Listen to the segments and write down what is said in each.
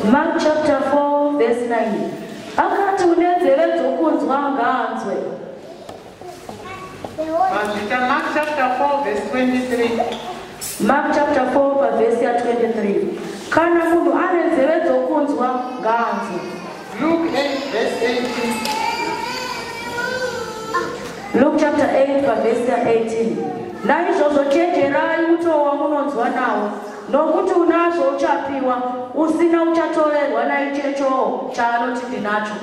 Mark chapter 4 verse 9. Akati unenzeve dzokunzwa ngaanzwe. Mark chapter 4 verse 23. Mark chapter 4 verse 23. Kana munhu ane nzeve dzokunzwa ngaanzwe. Luke 8 verse 18. Luke chapter 8 verse 18. Naizvozvo chenjerai mutoo wamunonzwa nawo, nokuti unazvo uchapiwa, usina uchatorerwa naichecho chaanoti ndinacho.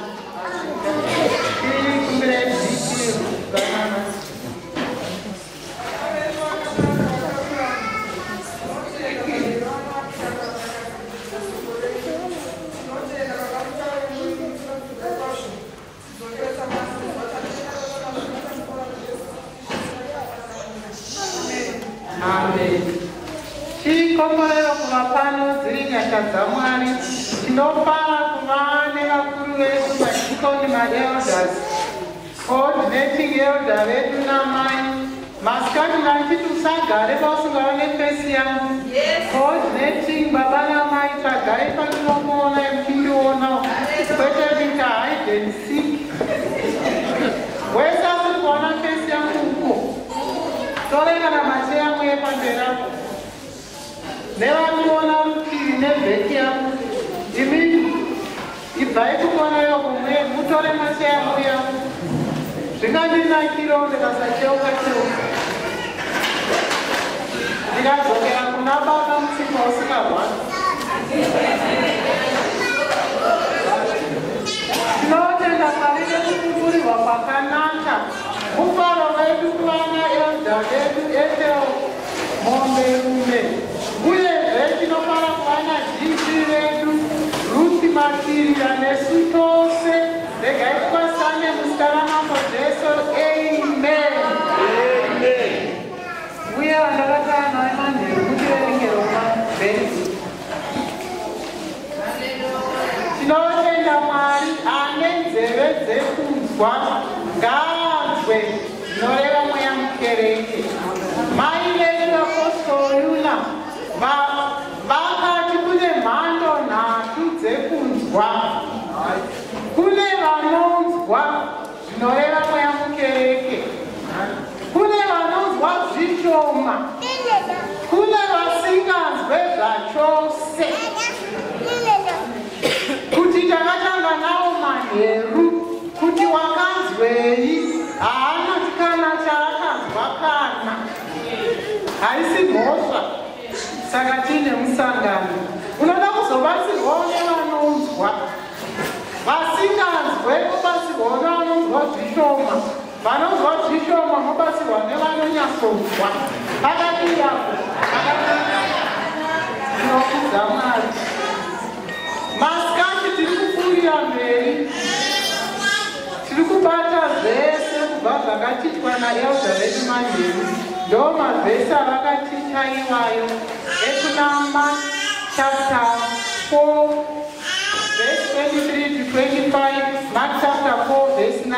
Amen. Chikomborero kuva pano dziri nyasha dzaMwari. Tinofara kuva nevakuru vedu madikoni maelders, coordinating elder vedu namai. Masikati nachiti usagare pausingaone fesi yangu. Coordinating baba namai tagare pandinomuona muchindiona kwete kuita hide and seek. Wese asiri kuona fesi yangu uko. Torega na mate yangu yepambera. Nevanoona rutivi nebheki yangu. Imi ibvai kuona yokumwe mutore mate yangu yangu. Zvingandinakirawo ndikasacheuka cheuka. Ndikadzokera kuna baba mutsipa usingarwadzi. Tinotenda Mwari nekupfuurirwa kwakanaka. Mufaro wedu kuvana elda vedu Ethel Momberume. Uyezve tinofara kuvana dhisi vedu Ruth Makiria nesu tose. Regai twasane muzita ramambo Jesu. Amen. Amen. Uye vandakatana naye manheru kuti verengero very good. Tinotenda Mwari ane nzeve dzekunzwa ngaanzwe zvinoreva mweya mukereke. Mai vedu Apostoli Yuna vakati kune mhando nhatu dzekunzwa. Kune vanonzwa zvinoreva mweya mukereke. Kune vanonzwa zvishoma. Kune vasinganzwe zvachose. Kuti takatanga navo manheru kuti wakanzwei, haana kana chaakanzwa kana. Haisi mhosva. Saka tine musangano. Unoda kuzobatsirwawo nevanonzwa. Vasinganzwe mobatsirwawo nevanonzwa zvishoma. Vanonzwa zvishoma mobatsirwa nevanonyatsonzwa. Pakati yapo. Tinokudza Mwari. Masikati tiri kupfuurira mberi. Tiri kubata zvese kubva zvakatichwa naelda vedu manheru. Ndo mavhesi avakaticha iwayo ekunamba chapter 4 verse 23 to 25, Mark chapter 4 verse 9.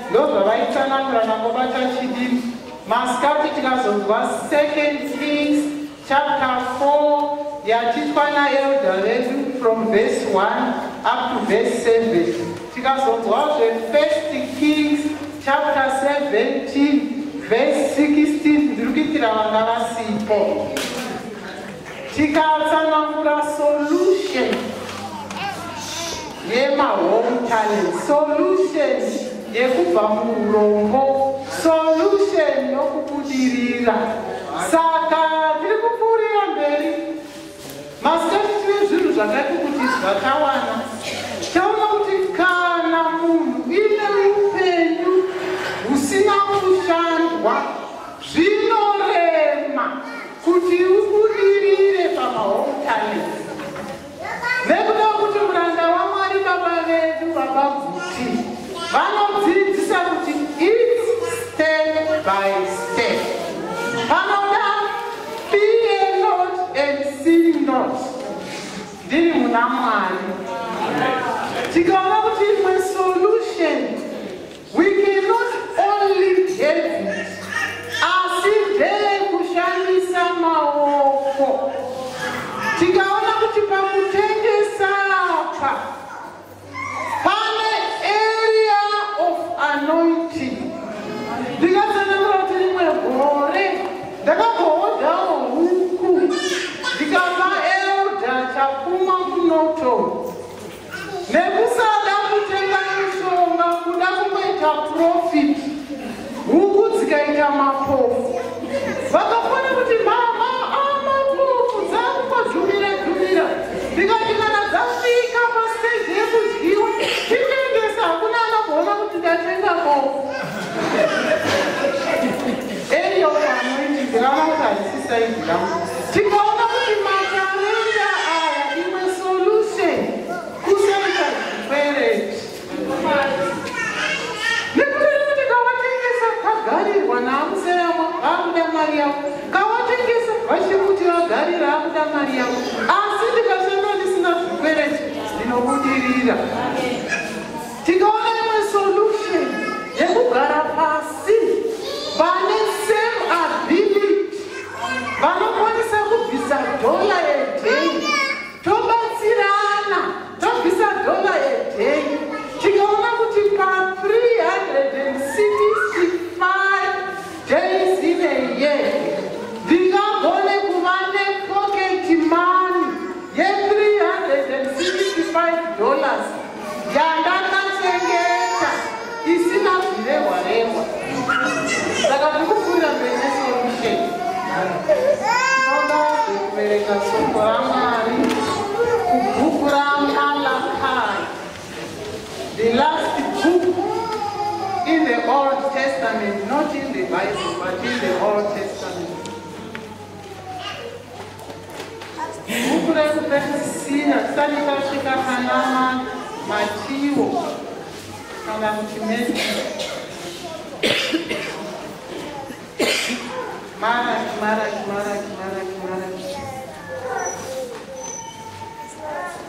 Ndo zvavaitsanangura nangobata chidini. Masikati tikazonzwa 2 Kings chapter 4 yatichwa naelda vedu from verse 1 up to verse 7. Tikazonzwazve 1 Kings chapter 17 verse 16. Ndiri kuitira vanga vasipo. Tikatsanangura solution yemahome talent, solution yekubva muurombo, solution yokubudirira. Saka tiri kupfuurira mberi. Masikati tine zvinhu zvakati kuti zvakawana. Taona kuti kana munhu ine upenyu husina kushandwa, zvinorema kuti ubudirire pamahome talent. Nekuda kuti muranda waMwari baba vedu baba Guti vanodzidzisa kuti it's step by step. Panoda fear not and sin not. Ndiri muna Mwari. Tikaona kuti imwe solution, we cannot only have it. Asi ndeye kushandisa maoko. ndinama kuti haisisaidi rangu. Tikaona kuti makarenda aya imwe solution kusaita zvikwereti. Nekuti kawatengesa kagarirwa naamuseyamwa akuda mari yavo, kawatengesa vachikuti vagarira akuda mari yavo, asi ndikashanda ndisina zvikwereti ndinobudirira. Tikaona imwe solution yekugara pasi vane same ability vanokwanisa kubvisa dola yedhei, tobatsirana tobvisa dola yedhei. Tikaona kuti pa 365 days in a year ndingagone kuva nepocket money ye$365 yandakachengeta isina zvirehwa-rehwa. Saka ndikufunda mberi solution. Tinoda kubereka soko raMwari kubhuku raMalachi, the last book in the Old Testament, not in the Bible, but in the Old Testament. Bhuku rekupedzisira tisati tasvika kana Matiwo kana kuti Matthew.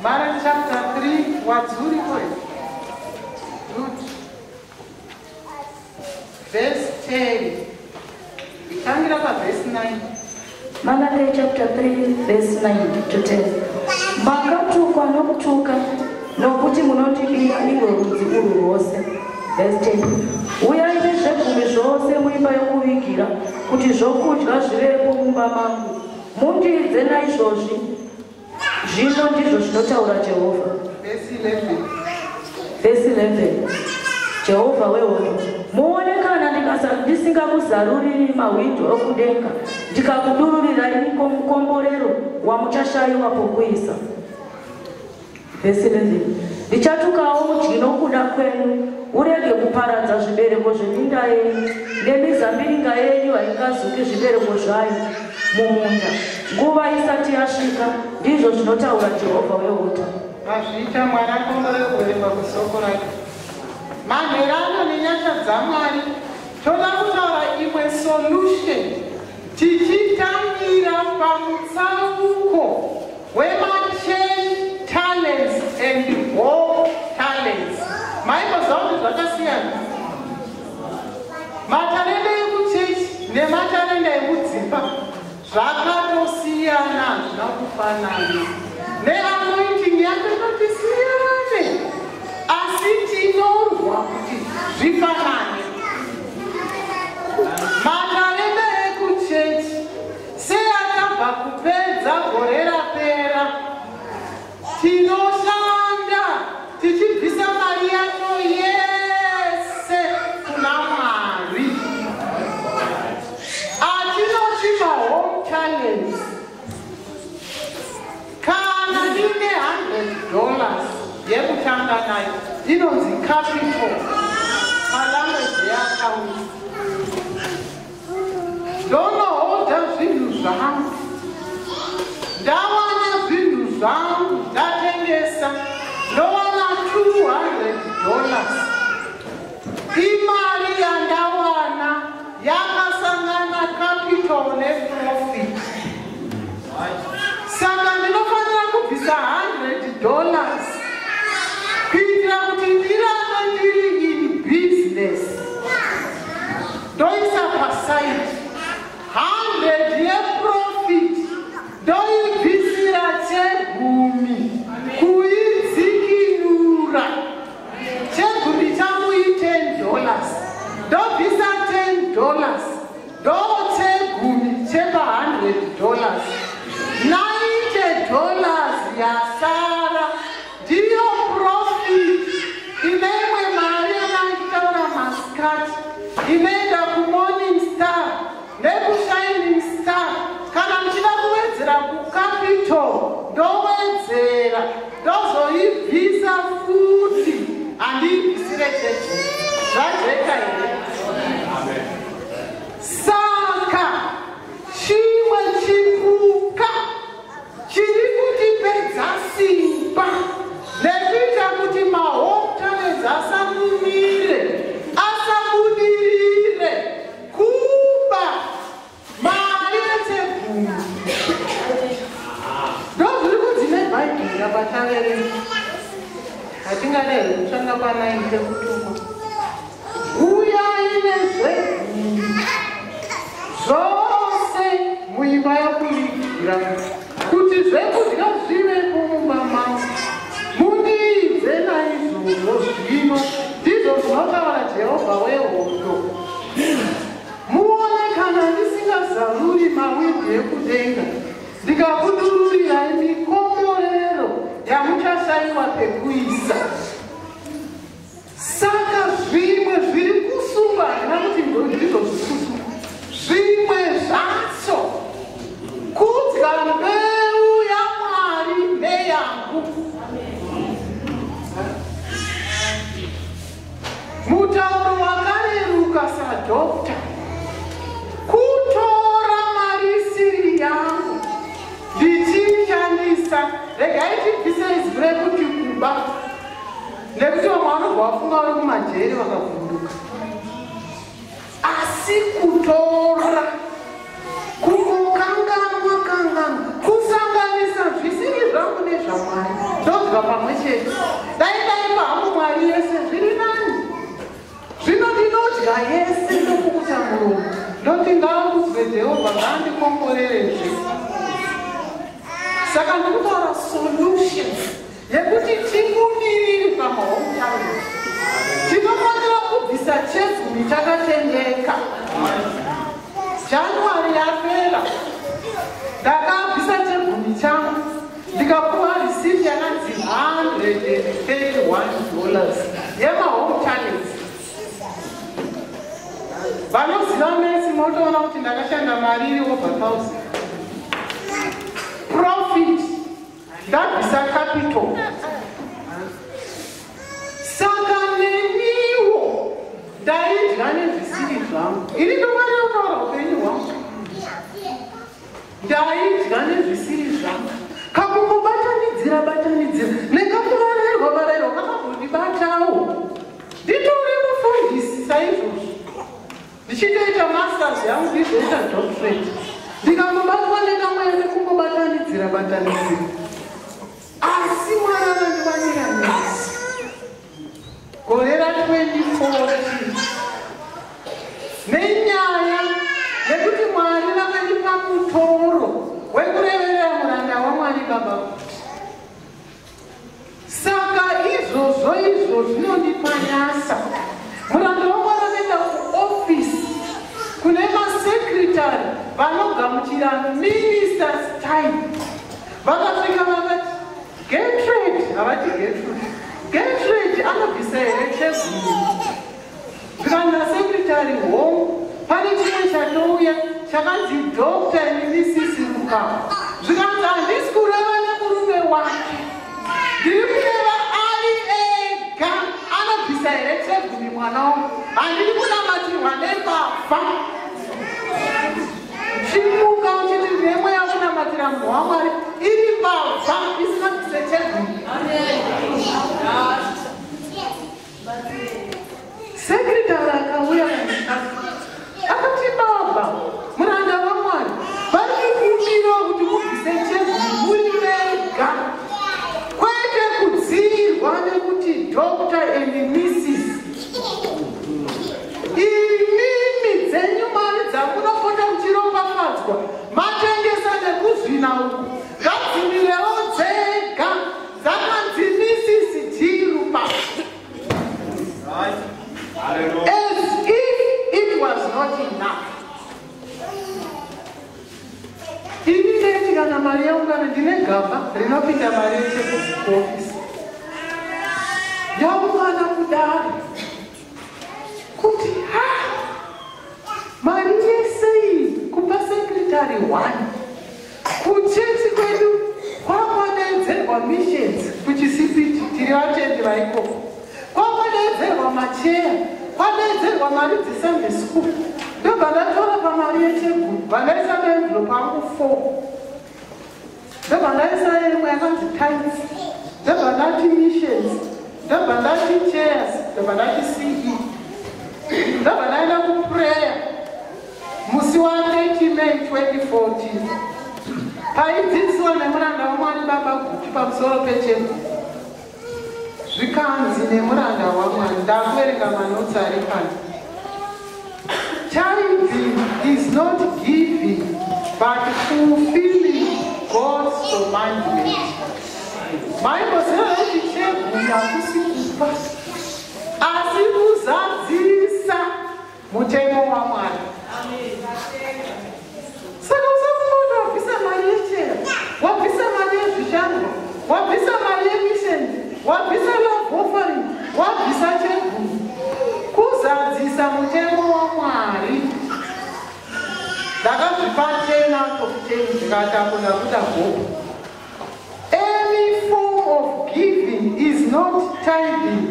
Malachi chapter 3, wadzuri kwedu. Good. Verse 10. Itangira pa verse 9. Malachi chapter 3 verse 9 to 10. Makatukwa nokutuka nokuti munotidira iwe rudzi urwu rwose. Verse 10. Uyai nezvegumi zvose muimba yokuvigira kuti zvokudya zvivepo mumba mangu. Mundiidze naizvozvi. Zvino ndizvo zvinotaura Jehovha. Verse 11. Verse 11. Jehovha wehondo, muone kana ndisingakuzaruriri mahwindo okudenga ndikakudururirai mukomborero wamuchashayiwa pokuisa. Verse 11. Ndichatukawo mudyi nokuda kwenu, urege kuparadza zvibereko zveminda yenyu nemizambiringa yenyu haingazuki zvibereko zvayo mumunda nguva isati yasvika, ndizvo zvinotaura Jehovha wehondo. Mazviita mwana komborerwa kusoko rake. Manherano nenyasha dzaMwari, toda kutaura imwe solution tichitangira pamutsauko wema-10 talents and more talents. Maimboziva kuti zvakasiyana. Matarenda ekuchechi nematarenda ekudzimba zvakatosiyana, hazvina kufanana. Neanointing yake inotisiyane, asi tinorwa kuti zvifanane. Matarenda ekuchechi seakabva kupedza gore rapera, tinoshanda tichibvisa mari yacho yese kuna Mwari. Atinoti mahome talents. Kana ndine $100 yekutanga nayo, inonzi capital malanguage yeaccount. Ndonohodha zvinhu zvangu, ndawana zvinhu zvangu, ndatengesa, ndowana $200. Imari yandawana yakasangana capital neprofit. Saka ndinofanira kubvisa $100 kuitira kuti ndirambe ndiri in business. Ndoisa paside 100 yeprofit, ndoibvisira chegumi kuidzikinura. Chegumi changu $10, ndobvisa $10, ndochegumi chepa $100. $90 yasara ndiyo profit. Ineimwe mari yanaitaura masikati inoenda kuMorning Star here kutanga pa9 tekutuma uyai nezvegumi zvose muimba yokuvigira kuti zvekudya zvive mumba mavo mundiidze naizvozvo zvino ndizvo zvinotaura Jehovha wehondo muone kana ndisingazaruri mawindi ekudenga ndikakudururirai mikomborero yamuchashayiwa pekuisa. Saka zvimwe zviri kusungwa handina kuti ndizvo zvikusungwa zvimwe zvacho kudya mbeu yaMwari neyangu. Mutauro wakareruka sadhokta kutora marisiri yangu ndichishandisa regai tibvise izwi rekuti kuba nekuti vamwe vanobva vafunga vari kumajeri vakavhunduka asi kutora kungokanganwa kusanganisa zvisiri zvangu nezvaMwari ndodya pamwe chete dai pahamu Mwari yese zviri nani zvino ndinodya yese ndokukuta muromo ndoti ngaakudzwe Jehovha ngaandikomborerezve. Saka ndikutaura solution yekuti tibudirire pamahomutare tinofanira kubvisa chegumi chakatendeka. January yapera ndakabvisa chegumi changu ndikapuwa risiti yakanzi $131 yemahomutare. Vanoziva mesi motoona kuti ndakashanda mari iri over 1000. Profit ndabvisa capital. Saka neniwo ndaidya nezvisiri zvangu. Iri ndofanira kutaura upenyu hwangu. Ndaidya nezvisiri zvangu. Kakungobatanidzira nekakurarerwa kakambondibatawo. Nditori mufundisi saizvozvo. Ndichitoita masters yangu ndizoita doctorate. Ndikamubatwa nekamwene kungobatanidzira. Asi Mwari akandiwanira nhasi. Gore ra2014 nenyaya yekuti Mwari vakandipa mutoro wekureverera muranda waMwari Baba kuti. Saka izvozvo zvinondipa nyasa. Muranda waMwari akaenda kuofisi kune masekretari vanogamuchira ministers time. Vakasvika vakati Gertrude, havati Gertrude anobvisa here chegumi. Zvikana sekretari home pane chimwe chatouya chakanzi Dr. and Mrs. Ruka. Zvikanzi handisi kureva nemurume wake, ndiri kureva ari ega anobvisa here chegumi mwana wangu. Handiri kunamatirwa nebaba. Chimuka uchiti ndemwe yakunamatira munhu waMwari iri baba isinabvise chegumi. Sekretari akauya akati baba muranda waMwari vari kukumbira kuti mubvise chegumi muri vega kwete kudziirwa nekuti Dr. and Mrs. Imimi dzenyu mari dzamunopota muchiropafadzwa matengesa nekuzvina uku ngadzimirewo dzega dzakanzi Mrs. Jirupa. As if it was not enough. Ini ndeti kana mari yaungana ndine gaba rinopinda mari yese kuofisi. Yaungana kudaro kuti mari yese iyi kupa sekretari 1 kuchechi kwedu kwakwadaidzerwa missions kuchisipiti tiri vatendi vaikoko. Kwakwadaidzerwa macheya, kwadaidzerwa mari dzesunday school. Ndobva ndatora pamari yechegumi vandaisa maenvelope angu 4. Ndobva ndaisa imwe yakanzi tithes. Ndobva ndati missions. Ndobva ndati chairs. Ndobva ndati CE. Ndobva ndaenda kuprayer musi wa30 May 2014. Paidzidziswa nemuranda waMwari Baba Guti pamusoro pechegumi. zvikanzi nemuranda waMwari. Ndakuverenga manotsi ari pano. Tithing is not giving but fulfilling God's commandment. Bible says chegumi hakusi kupa asi kuzadzisa mutemo waMwari. Saka usakumoti wabvisa mari yechero, wabvisa mari yezvishango, wabvisa mari yemisheni, wabvisa love offering, wabvisa chegumi kuzadzisa mutemo waMwari. Ndakazvipa 10 out of 10 ndikatakuda kuda gogo. Any form of giving is not tithing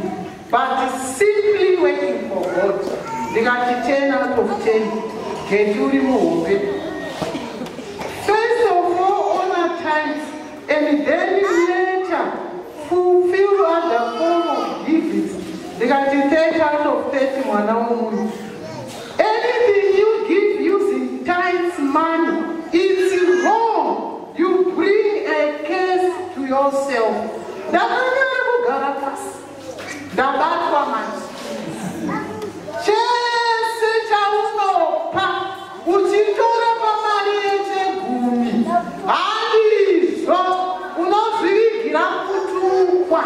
but simply waiting for God. Ndikati 10 out of 10 geturi muhombe. First of all, honor times and then later fulfill other form of giving. Ndikati 30 out of 30 mwana womunhu. Anything you give using tithes money, it's wrong. You bring a curse to yourself. Ndakanyanya kugara pasi. Ndabatwa manje. Chese chaunopa uchitora pamari yechegumi. Handizvo unozvivigira kutukwa.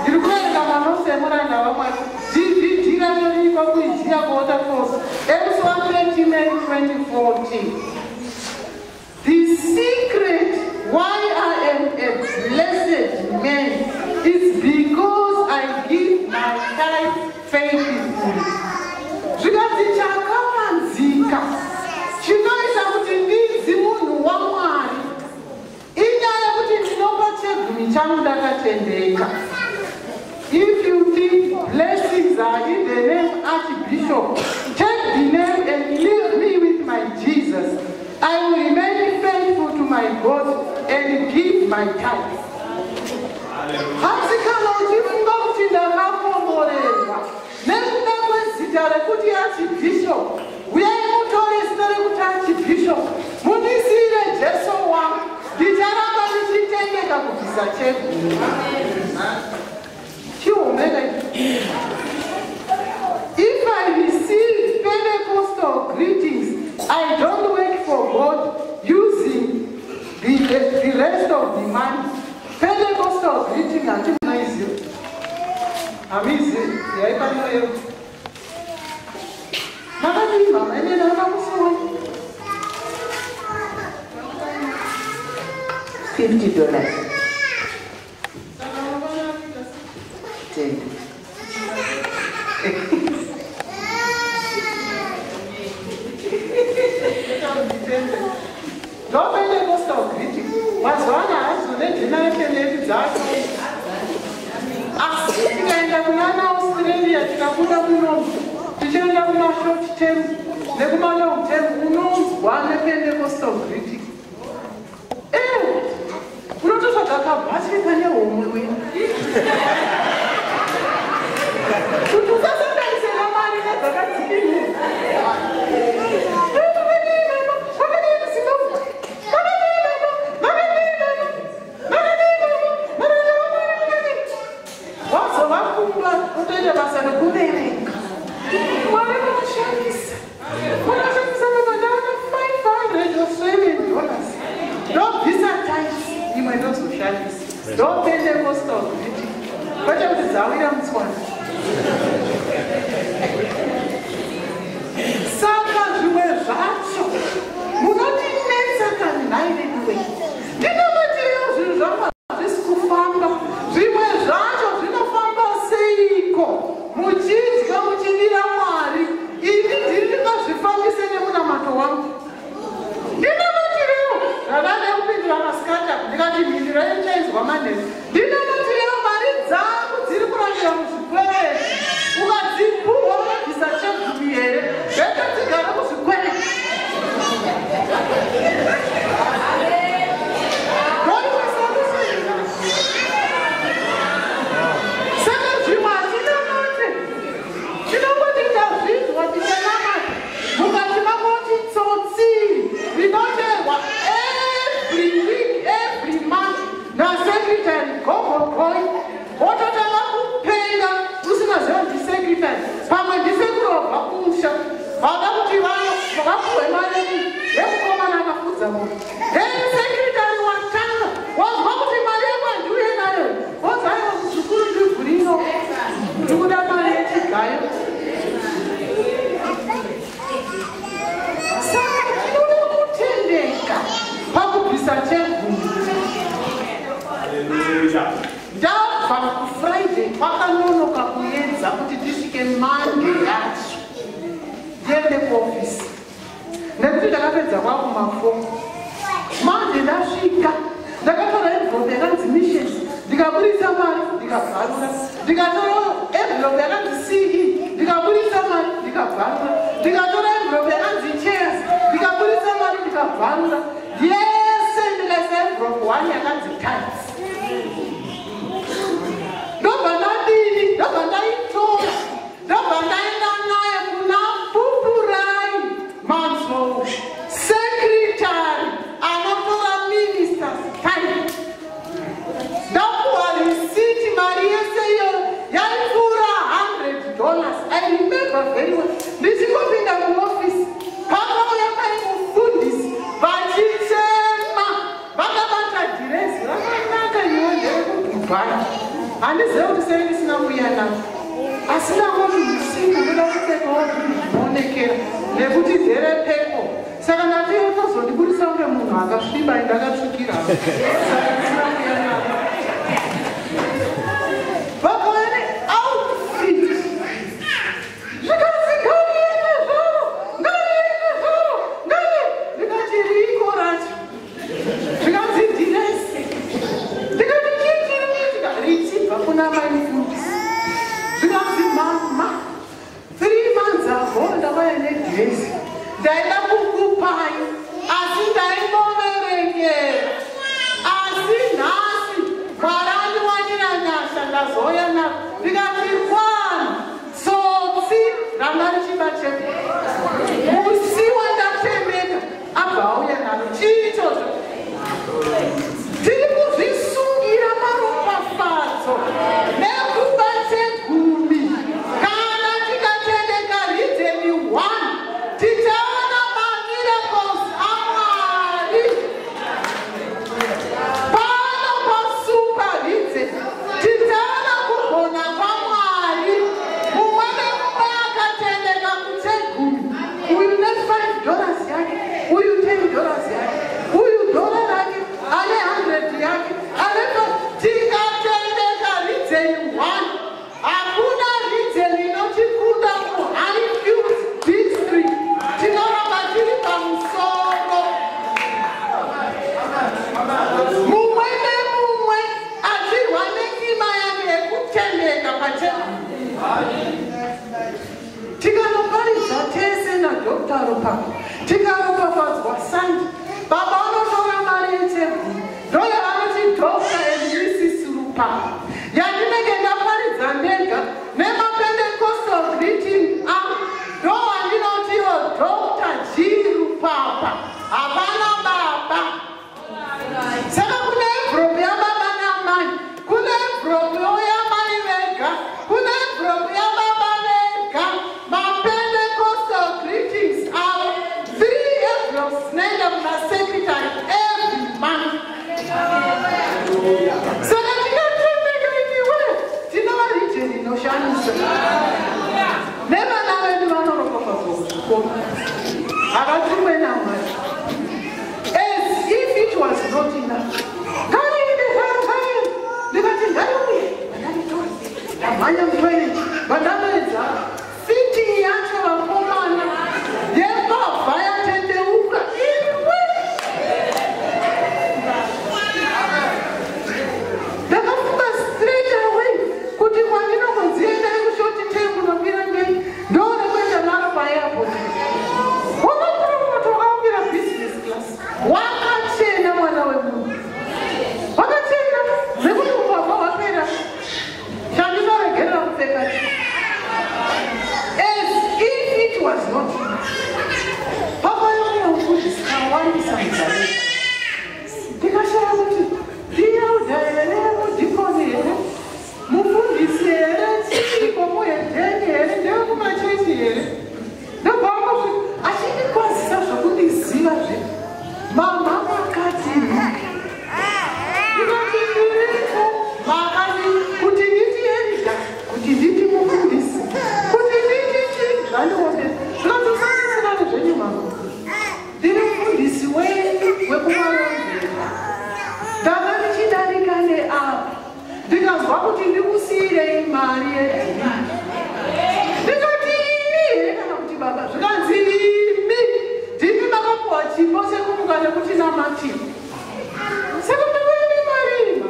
Ndiri kuverenga manotsi emuranda waMwari. Dzidzidzira nyorikwa kuiziya kuota force. Acts 1:20 May 2014. The secret why I am a blessed man is because I give my tithe faithfully. Zvikati chakavanzika chinoita kuti ndidzi munhu waMwari inyaya yekuti ndinopa chegumi changu ndakatendeka. If you think blessings are in the name Archbishop, take the name and leave me with my Jesus. I will remain faithful to my God and give my tithe. Hasikana uchifunga kuti ndakakomborerwa nekuda kwezita rekuti Archbishop, uyai mutore zita rekuti Archbishop, mundisire Jesu wangu, ndicharamba ndichitendeka kubvisa chegumi. If I receive Pentecostal greetings, I don't wait for God using the rest of the money. Pentecostal greeting and amazing. Amazing. $50. 10. No Pentecostal greeting. Mazwana hazinedination yechidzako. Asi tikaenda kunana Australia tikabuda kuno tichienda kumashort term nekuma long term unonzwa nePentecostal greeting. Unototsvaga kabhatika nehomwe. Kuti usasanganisira mari nedzakadzikirwa. Wazovakunda utoita basa rekuverenga. Mwari unoshandisa. Unoshandisa mabandana $500 or $7. Ndobvisa tithes imwe ndozoshandisa. Ndopentecostal greeting. Kwete kuti dzawira mutswana. Saka zvimwe kuisa chegumi. Ndabva kuFriday kwakanonoka kuedza kuti tisvike Monday yacho ndiende kuofisi nekuti ndakapedza kwakuma4. Monday ndasvika ndakatora envelope yakanzi missions ndikaburisa mari ndikabvarura, ndikatora envelope yakanzi CE ndikaburisa mari ndikabvarura, ndikatora envelope yakanzi chairs ndikaburisa mari ndikabvarura, yese ndikaisa envelope 1 yakanzi times. Ndobva ndadini, ndobva ndaitora, ndobva ndaenda naye kuna Pupurai Mansou, secretary anotora ministers time. Ndapuwa risiti, mari yese iyo yaipfuura $100. I remember very well. Ndichingopinda muofisi pakauya pai mufundisi vachitema vakabata dhirezi rakanaka iwe nderekudhubhai. Handizive kuti sei ndisina kuuya navo, asi ndangoti usiku ndoda kupfekawo zvinoonekera nekuti nderepepo. Saka ndatiyo tozondibudisa kunge munhu akasviba ndakatsvukira saka ndisina kuuya navo. Vakauya neoutfit zvikanzi ngariende zvaro, ngariende zvaro, ndikati riko racho zvikanzi dhiresi, ndikati chichiriitika richibva kuna mai mufundisi. Zvikanzi mama 3 months ago ndakauya nedhiresi ndaida kukupai asi ndaimboverengera, asi nhasi Mwari wanira nyasha ndazouya nako. Ndikati kwani tsotsi ranga richibateka musi wandatemeka abva auya nalo chiichocho. Tiri kuzvisungira maropafadzo nekubate gumi. Kana tikatendeka ridheni 1 tichaona mamiracles aMwari. Pano pasuper ridheni tichaona kugona kwaMwari. Mumwe nemumwe akatendeka kutegumi, uyu ne$5 yake, uyu $10 yake, uyu $1 rake, ane 100 yake, ane tikatendeka ridheni 1. Hakuna ridheni inotikunda muHighfield district. Tinoramba tiri pamusoro. Mumwe nemumwe achirwa nenyima yake yekutendeka pategumi. Tikanoparidza tese naDr. Rupa, tikaropafadzwa Sandi, baba vanotora mari yetegumi ndoyo vanoti Dr. and Mrs. Rupa, yandinenge ndaparidza ndega nemapendecostal greeting ndo wandinotiwo Dr. G. Rupapa, hapana baba. Saka kune envelope yababa namai, kune envelope yamai vega, kune envelope yababa vega. Mapendecostal greetings avo 3 envelopes naenda kuna active. Saka mavene marima.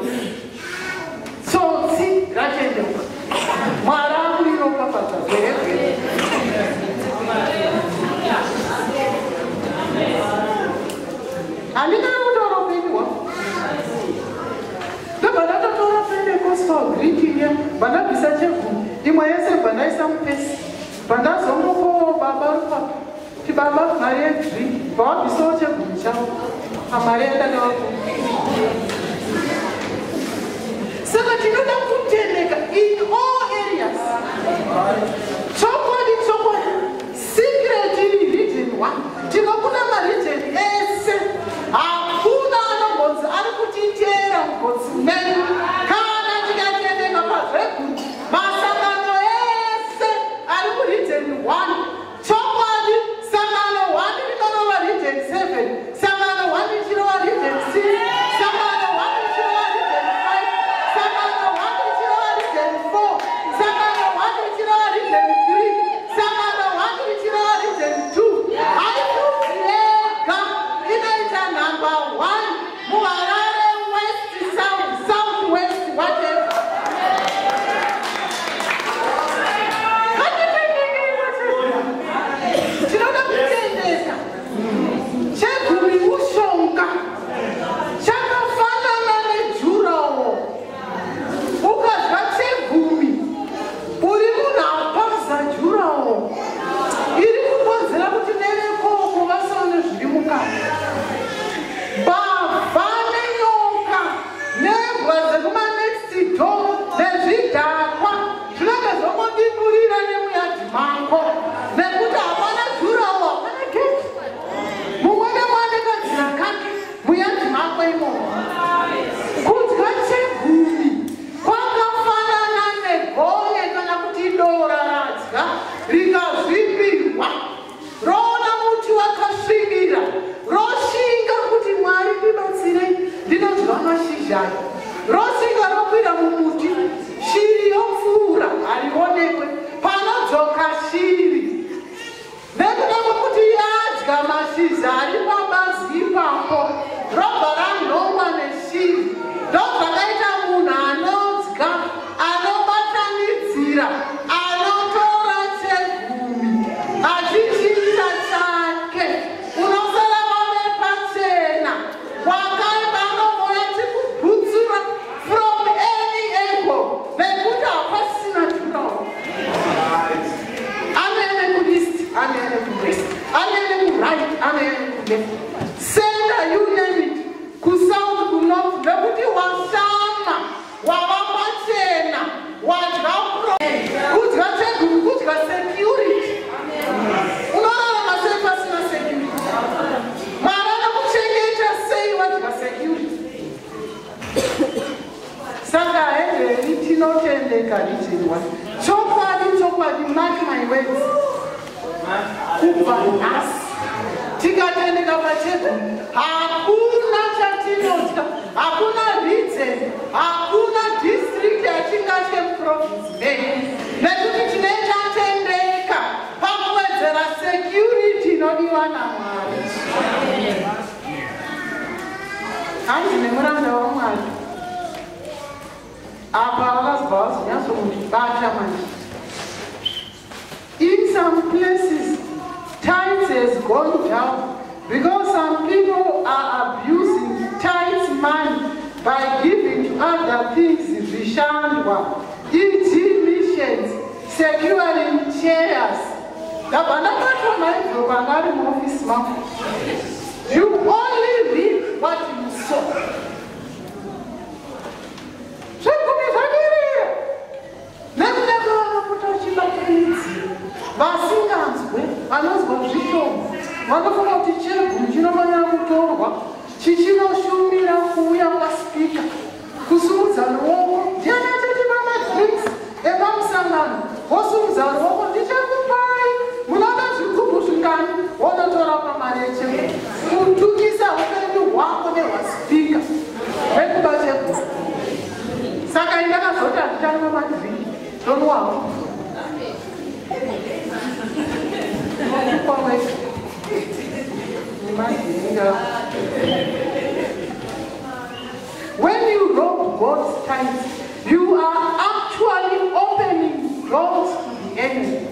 Tsotsi rachendeuka. Mwari akuliropafadza zveregere. Handina kutaura kuiwa. Ndobva ndatotora Pentecostal greeting bandabvisa chegumi. Imwe yese bandaisa mupesi. Bandazomuko baba rupa. Ti baba mari ye3 bawabvisawo chegumi chavo. Amari yandakavako. Saka tinoda kutendeka in all areas. Chokwadi. Secret region 1. Tinokuna maregion ese. Hakuna anogotsi ari kutitera mugotsi medu. Kana tikatendeka pazveguti. Masangano ese ari kuregion 1. Chokwadi sangano 1 rinova region 7. Sangano 1 rinova region 6. Sangano 1 rinova region 5. Sangano 1 rinova region 4. Sangano 1 rinova region 3. Sangano 1 rinova region 2. Haikuzieka inoita number 1 muHarare West, South West, whatever. Tinoda kutendeka. Chegumi mushonga. Chakafanana nejurawo. Ukadya chegumi. Uri munhu apaza jurawo. Iri kukonzera kuti nevekoko vasaone zviri mukati. Bavha nenyoka nebwa dzekuma next door nezvidhakwa zvinenge zvongodiburira nemuyadzi mako nekuti hapana jurawo, hapana geti. Mumwe nemwanekadzira kake muyadzi mako imomo. Kudya chegumi kwakafanana negonye kana kuti dora radya rikazvipirwa roona muti wakasvibira roshinga kuti Mwari ndibatsirei ndinodya mashizha aya. Rosvinga rokwira mumuti, shiri yopfuura harionekwe. Panodzoka shiri nekuda kwekuti yadya mashizha ari pabazi ipapo robva ranhongwa neshiri. Ndozvakaita munhu anodya, anobatanidzira, anotora chegumi achichiita chake, unosara wave pachena wakaibanomoya chikubutsura from any angle nekuti hapasina jurawo. Anoende kueast, anoende kuwest, anoende kuright, anoende kuleft, center, you name it, kusouth, kunorth, nekuti washama wava pachena wadya kudya chegumi, kudya security. Unorarama sei pasina security? Mwari anokuchengeta sei wadya security? Saka hezveri tinotendeka richirwa. Chokwadi, mark my words. Kubva nhasi tikatendeka pachegumi hakuna chatinotya, hakuna region, hakuna district yatingatye muprovince medu, nekuti tinechatendeka pakuwedzera security inodiwa naMwari. Hanzi nemuranda waMwari apa vakazva vazonyatsomutibata manje. In some places, tithes has gone down because some people are abusing tithes money by giving to other things, vishandwa, e.g. missions, securing chairs. You only reap what you sow. Vasinganzwe vanonzwa zvishoma vanofunga kuti chegumi chinofanira kutorwa chichinoshumira kuuya kwaspika kusumudza ruoko. Ndiani achati mamadrinks epamusangano wosumudza ruoko, ndichakupai, munoda zvigubhu zvingani, wonotora pamari yechegumi kutukisa upenyu hwako nehwaspika vekuba chegumi. Saka indakazoti handitanga madrinki tonwawo Kwa wewe ni mazingira fights, you are actually opening doors to the enemy.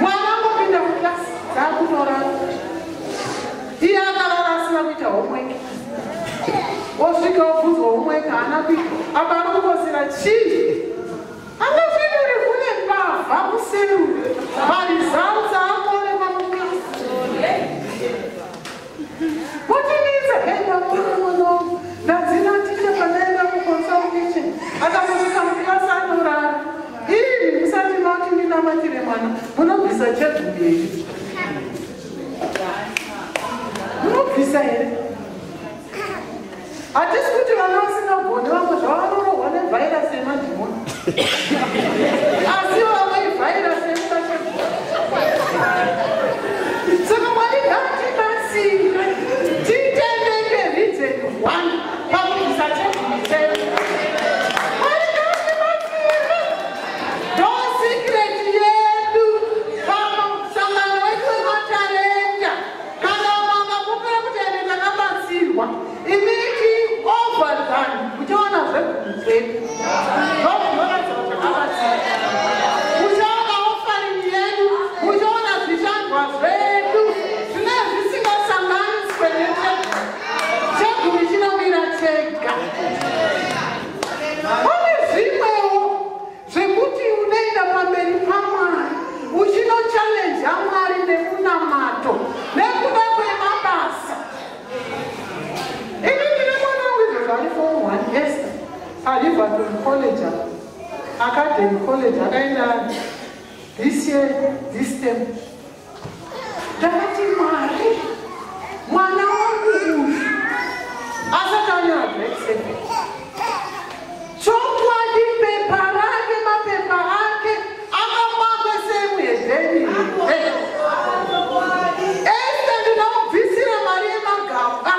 Mwari kuita akarongosera chii angazvidiri kune mbavha kuseru marizalza akonekwa mumisi kutinidza henda munomuno ndadzina ticha panaenda kuconsultation akamusvika mukilasi anorara ii musati mati ndinamatire mwana munobvisa chedzuberi munobvisa here hatisi kuti vana vasingagoni vamwe zvavanorohwa nevhairasi yemadhimoni asi vamwe ivhairasi yemukachea saka mwari ngatibatsire titendeke ridzeni 1 pakubvisa chedzuberi mwari ngatibatsire ndosikireti yedu pamusangano wedu wematarenda kana makapopera kuti ane takabatsirwa imiti overdone uchaona zvegumuzvedu ndokunoratidza kuti takabatsirwa uchaona ofarini yedu uchaona zvishandwa zvedu zvinenge zvisingasanganiswe nechegumi chinomira chega pane zvimwewo zvekuti unoenda pamberi pamwari uchinochallenja mwari nemunamato nekuda kwemabasa ini ndine mwana wizvo zvali form 1 Esther aliverton college academy college akaenda this year this term ndakati mwari mwana wangu uyu asati anyora grade 7 chokwadi pepa rake mapepa ake akamwakwe semuhedheni Esther ndinobvisira mari yemagaba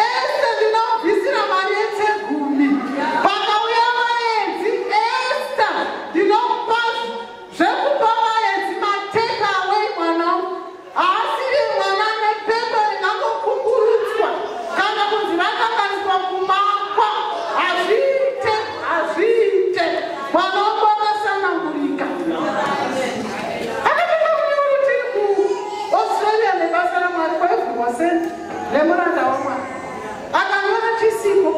Esther ndinobvisira mari yechegumi pakauya vaedzi Esther ndinopa zvekupa vaedzi mateka away mwanangu haasiri mwana nepepa ringangokumburutswa kana kunzi rakanganiswa kumakwa hazviite mwana wangu akasanangurika akapeka kunyoro tiri kuaustralia nebasa ramwari kwaivhurwa senta remuranda wamwari akanyora chisipo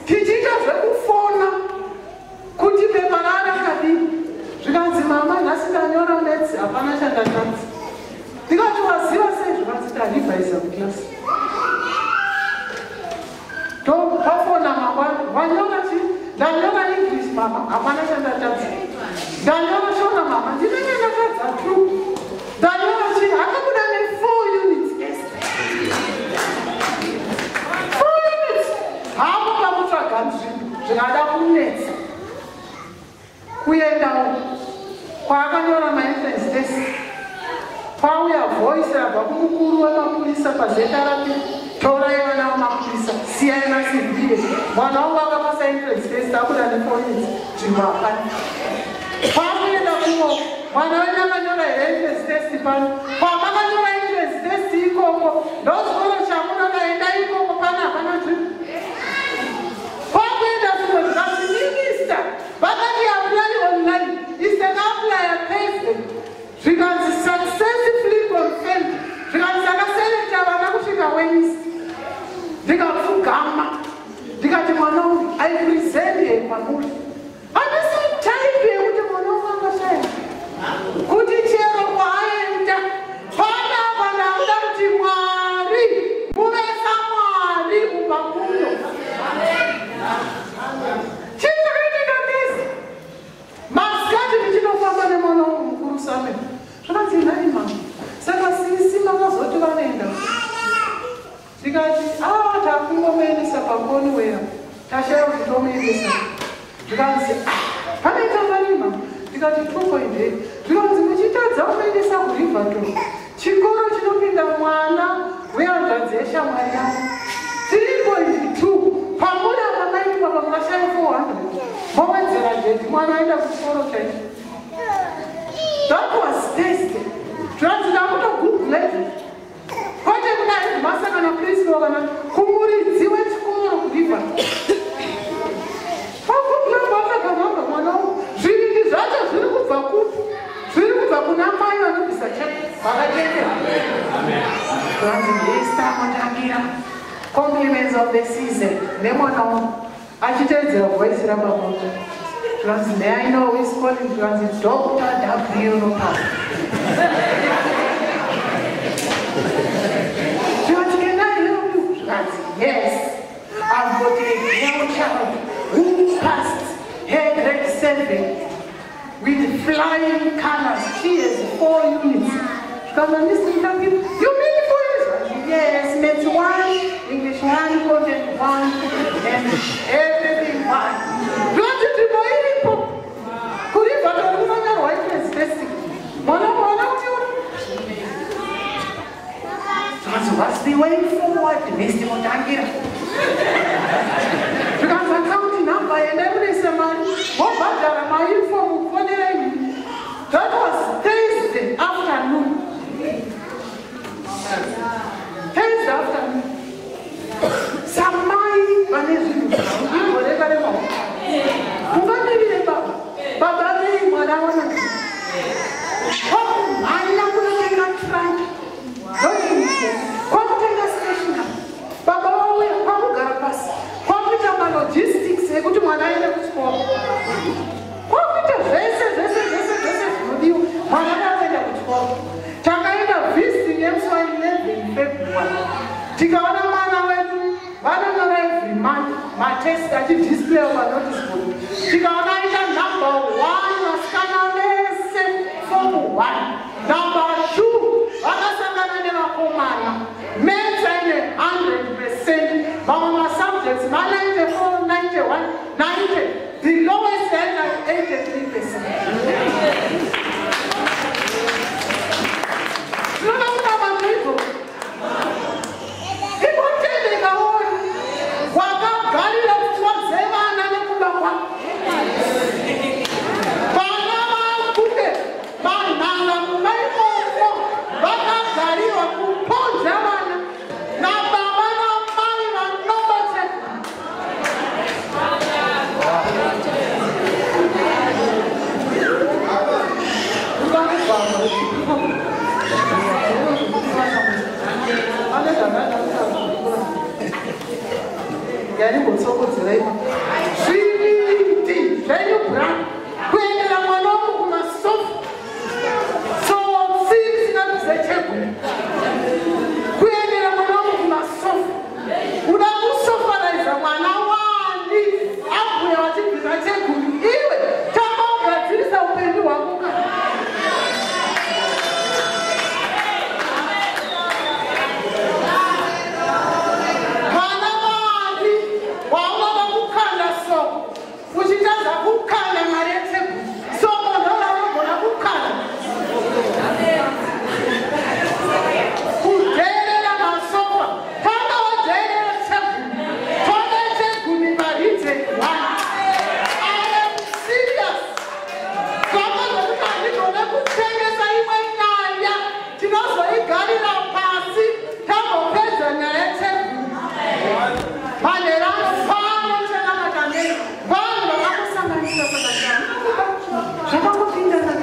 tichiita zvekufona kuti pepa rarakadii zvikanzi mama nhasi ndanyora metsi hapana chandatanzi ndikati waziva sei zvikanzi tarivhaisa mukilasi ndopafona mangwani wanyora chi ndanyora english mama hapana chandatanzi ndanyora shona mama ndinenge ndakadza true ndanyora chi akabuda ne4 units hapo pamutsvaga nzvimbo zvingada kunetsa kuendawo kwaakanyora maentrance test kwauya voice rabva kumukuru wemapurisa pazeta rake torai vana vamapurisa siyai nasivhiye mwana wangu akapasa entrance test akuda ne4 nzvimbo akani kwakuenda kuwo mwana wenyu akanyora entrance test pano kwamakanyora entrance test ikoko ndozikoro chamunakaenda ikoko pana hapana nzvimbo kwakuenda zvimwe zvikati minista vakati apply online is an applier payment zvikanzi successfully confirmed zvikanzi akaselekta vana kusvika Wednesday ndikapfugama ndikati mwana wangu I present here kwamuri handisi type yekuti mwana wangu angashaya kuti chero kwaaenda pana vanauda kuti mwari muvesa mwari mupakuyo chizvakaitikaisi masikati ndichinofamba nemwana wangu mukuru Samuel zvakanzi nai mama saka sisi makazoti vanoenda ndikati takungomuendesa pakoniwera tashaya kutomuendesa zvikanzi panoita varima ndikati 2.8 zvikanzi muchitadza kumuendesa kuriverton chikoro chinopinda mwana wehanzvadzi yeshamwari yangu 3.2 pamuda mamaini papa mukashaya 400 momwedzera jeti mwana aenda kuchikoro chaicho that was tasty zvikanzi ndakutogoogle kwete kuna headmaster kana principal kana kumuridzi wechikoro kuriverton pakublabatakamamba mwana wangu zviviri zvacho zviri kubva kupi zviri kubva kuna mai vanobvisa chake vakatendera zvanzi ndeistamotangira compliments of the season nemwana wangu achiteedzera voisi rabamoto. Zvikanzi, may I know who is calling? Zvikanzi, Dr. W. Nopa. Zvikanzi, can I help you? Zvikanzi, yes. I've got a young child who passed her grade 7 with flying colors. She has 4 units. Zvikanzi, listen, thank you. You mean 4 years? Yes, Maths 1, English 1, Content 1, and everything 1. Don't you do my report? Could you but I don't know why it's testing? So what's the way forward? Mr. Motangira. Because I count number and every summer, what about my uniform for the rain? That was Thursday afternoon. Thursday afternoon. Somebody managed to do whatever they want. Baba, what I want to do. Oh, I'm not going to take a train. Quando tem a station, Baba, we are going to pass. Quando tem a logistics, é muito mais ainda que o esporte. Quando tem vezes, não digo, mas nada ainda que o esporte. Chega ainda visto em February. Chega lá na mana, vai na every month, my test that you display over notice board. Chega lá ainda number 1, as canales for 1. Number 2, wakasangana nevakomana maths aine 100%, vamwe subjects 94, 91, 90, the lowest aine 83%. Zvinoda mamiko ikotendeka woni wakagarira pfungwa dzevana nekuda kwako. Vana vakude vanhanga mumaikoko vakagariwa kuponza vana nababa namai vanobatseka. Yani kutsokodzeraipa zviviti zvenyubra kuendera mwana wangu kumasofa zecheguni kuendera mwana wangu kumasofa uda kusofaraiza mwana wani abhuya vachibvisa cheguni iwe takaugadzirisa upenyu hwako ka mwana wani waunova kukanda soko uchitadza kukanda mari yecheguni soko ndoravogona kukanda kuderera masofa tanga waderera cheguni tode cheguni maridze wana. I am serious. Zvakazokuti handigone kutengesa imwe nyaya tinozoigarira pasi tambopedza nyaya cheguni. Manherano pano chanamatanei vanhu vakakusanganisa zvakangopindana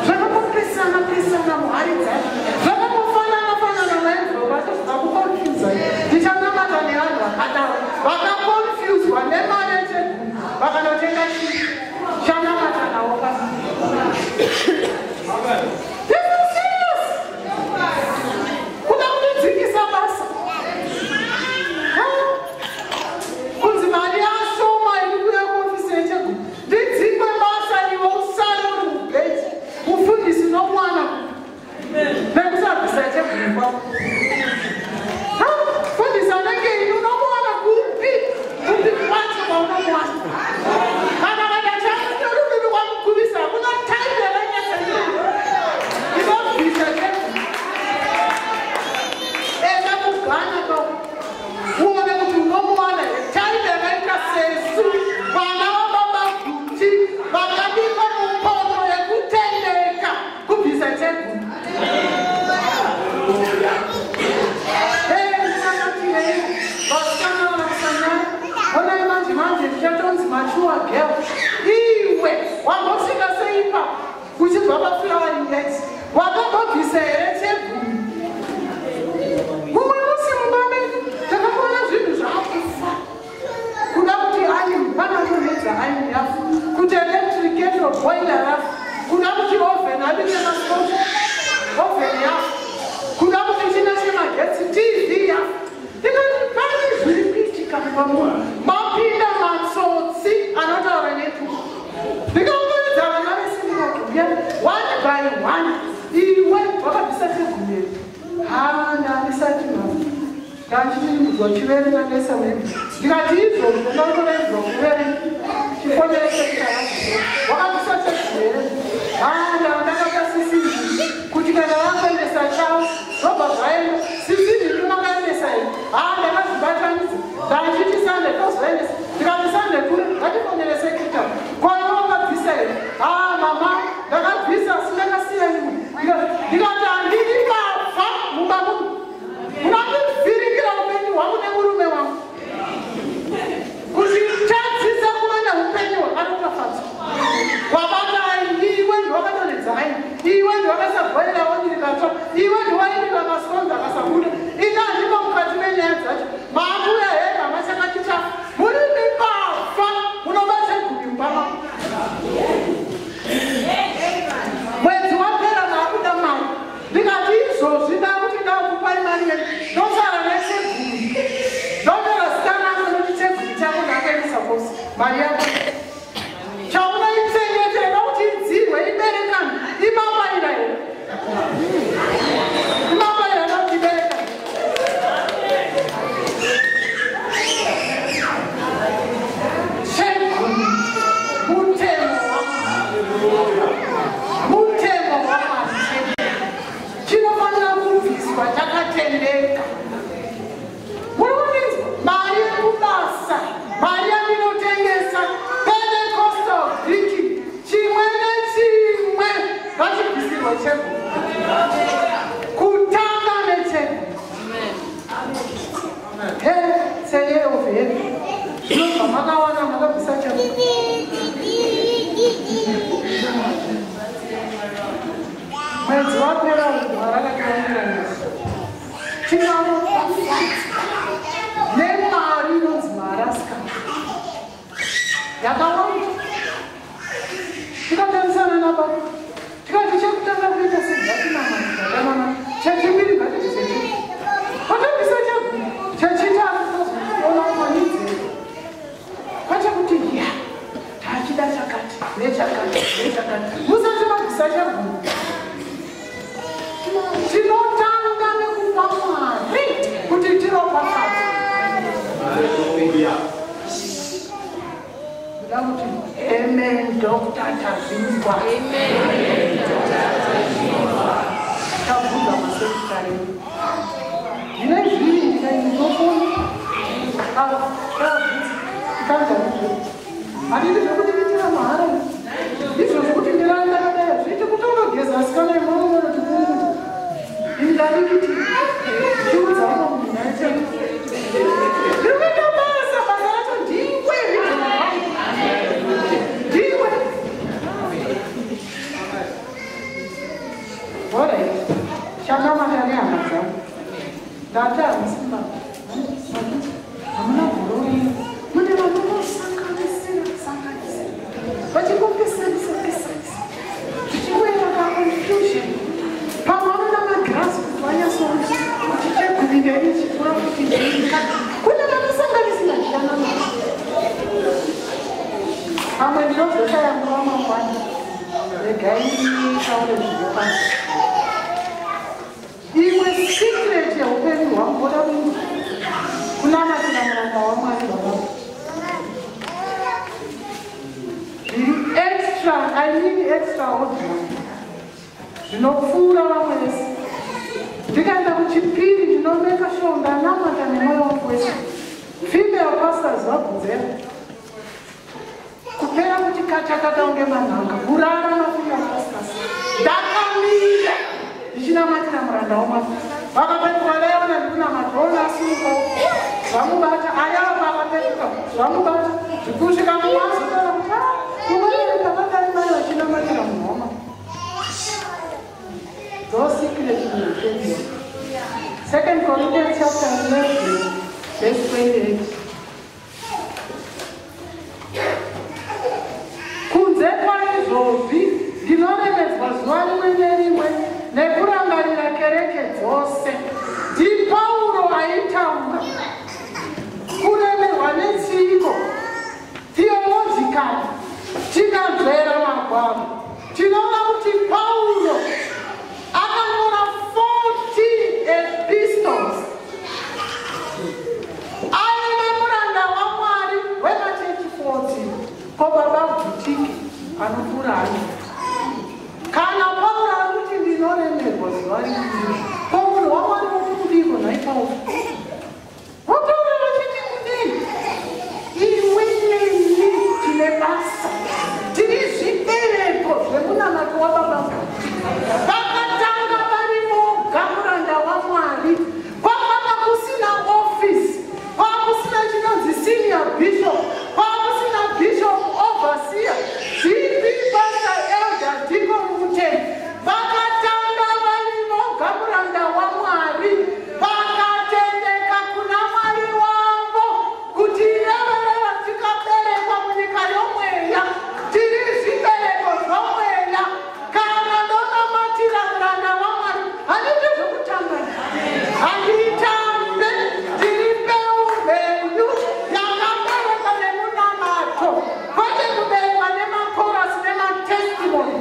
zvakangopesana muhari dzacho zvakafanana naizvo vatozvakukonfyuza ndichanamata nevanhu vakadaro vakakonfyuzwa nemari cheguni vakanotenga chii chanamata navo pasi. This is serious. Kuda kundidzikisa basa kunzi mari yashoma iri kuya kuofisi yecheguni ndidzikwe basa iwe usale uri mubhedhi mufundisi nomwana nekusabvisa cheguni kwako. Fundisi anenge ino unomwana kupi kwacho kwaunomwana kana kada chamutorumiri kwamugumisa hakuna taime ranyasaiio inobvisa cheguni. Enda kugana kwako uone kuti unomwana taime rakaita sesu vana vababa kuti vakabikwa mupoto yekutendeka kubvisa cheguni. Mature girl, iwe wangosvika seipa uchibva paflower index wakambobvisa here cheguni. Mumwe musi mumame takabona zvinhu zvaakufa line yafu, kuti electric kettle boiler yafu, kuda kuti oven abike masikoti, oven yafu, kuda kuti chinashe magetsi TV yafu. Ndikati pane zviri kuitika pamunhu, mapinda matsotsi anotaura netu. Ndikaunganidza vana vese ndikabhuya 1 by 1, iwe wakabvisa chegumeri. Ndandisati mama. Ndachirimudzwa chiverera nesameni. Ndikati izvozvo ndautoredzwa kuverera. Chifonere chekutaya. Wakabvisa chegumeri. Ndakapasisizvi kuti kana vakuendesa chavo zvobva zvaenda. Sisizvi ndimakaendesa here. Ndakazvibatanidza. Ndachiti Sande tozoendesa. Ndikati Sande kure ngatifonere sekretari. Kwaiva wakabvisa here. Mama ndakabvisa sindakasiya imwe. Ndikati handidi kafa mumba muno. Unandivhiringira upenyu hwangu nemurume wangu. Kuti chadzisa kuva neupenyu hwakanotafadza. Wabata iwe ndiwakadonhedzai. Iwe ndiwakasabhoirawo ndikatsva. Iwe ndiwaindira masonzi akasabuda. Ina handiko mukati menyaya dzacho. Maabuya hega machakatita. Muri mikafa munobata gumi mumba mangu. Mwedzi wapera maabuda mari. Ndikati izvozvi ndakuti ndakupai mari yedu. Ndosara nechegumi. Ndotara zita rangu noti chegumi changu ndakaendesa posi. Mari yako. Chaunoitsengetera kuti idzirwe iberekane. Imabaira here. Imabaira kuti iberekane. Chegumi. Mutemo wamari. Chinofanira kubviswa chakatendeka. Munoninzwa mari yekubasa, mari yaminotengesa, Pentecostal Greek, chimwe nechimwe ngachibvisirwe chegumi. Kutanga nechegumi. Seyeovheri. Zvinobva makawana makabvisa chegumi. Mwedzi wapera warakakaundira nesu. Tinavo nemari inonzi Maraska. Yakawanda. Tikatarisana nababa. Tikati chekutanga kuita sedzatinamana. Chechipiri ngatibvise chegumi. Watabvisa chegumi. Chechitatu tozoona umanidzi. Kwachekuti tachida chakati nechakati. Musati mabvisa chegumi. Tinotanga nekupa Mwari kuti tiropafadze. Kuda kuti amen Dr. Tazimba. Tabvunza masekretari. Ndine zviri ndikainofoni. Tikanza ndizvo. Handiti zvokuti nditira mahara. Ndizvo zvokuti ndiranda kadai. Zviti kutondogeza asikana imwe kuti indadikiti chiudzana munhu naite ndikuita basa racho ndingwe bora chakamata nehama dzangu ndati hamusimba hamuna goroi mune vanonosanganisira vachikopesanisa zvichiwera kaconfusion pamwana magrasi kuvanyasonzi kuti chegumi ichi kurapoti kune vanosanganisira zviyanana pamwe ndinozoshayamura mangwani regai taure zviri pasi imwe secret yeupenyu hwangu voda kunamatira muranda wamwari baba zviri extraordinary zvinopfuura vamwe vese. Ndikaenda kuchipiri ndinomeka sure ndanamata nemwoyo wangu wese. Female pastors vabvunzera. Kupera kuti kachakata unge manhanga, kurara mafemale pastors. Ndakamira ndichinamatira muranda wamwari. Vakapetuka vaiona ndikunamata onasuka zvamubata ayava vakapetuka zvamubata zvikusvika mumazotara kuti kumaereka vakari mai vachinamatira munhu wamwari. Those secrets will tell you. 2 Corinthians chapter 11, verse 28. izvozvi ndinoremedzwa zuva rimwe nerimwe nekurangarira kereke dzose. NdiPauro aitaura kuremerwa netsiko theologically. Tikanzvera magwaro tinoona kuti Pauro akanyora 40 epistles. Aive muranda waMwari wemachechi 40 kobaba bhutiki anopfuura ani. Kana Pauro ari kuti ndinoremerwa zuva rimwe, ko munhu waMwari wokudiko naiPauro wataura vachiti kudii? Iwe neni tine basa, tiri zvibereko zvemunamato wababa vakatanga varimo gamuranda waMwari. Kwakanga kusina office, kwakusina chinonzi senior bishop, kwakusina bishop overseer, zipi basa elder deacon muteni. Vakatanga varimo gamuranda waMwari, vakatendeka kuna Mwari wavo kuti ireverera tikaberekwa munyika yomweya, tiri zvibereko zvomweya. Kana ndonamatira muranda waMwari handiti zvokutanga, handitambe, tiri peupenyu yakaberekwa nemunamato, kwete kuberekwa nemakorasi nematestimony,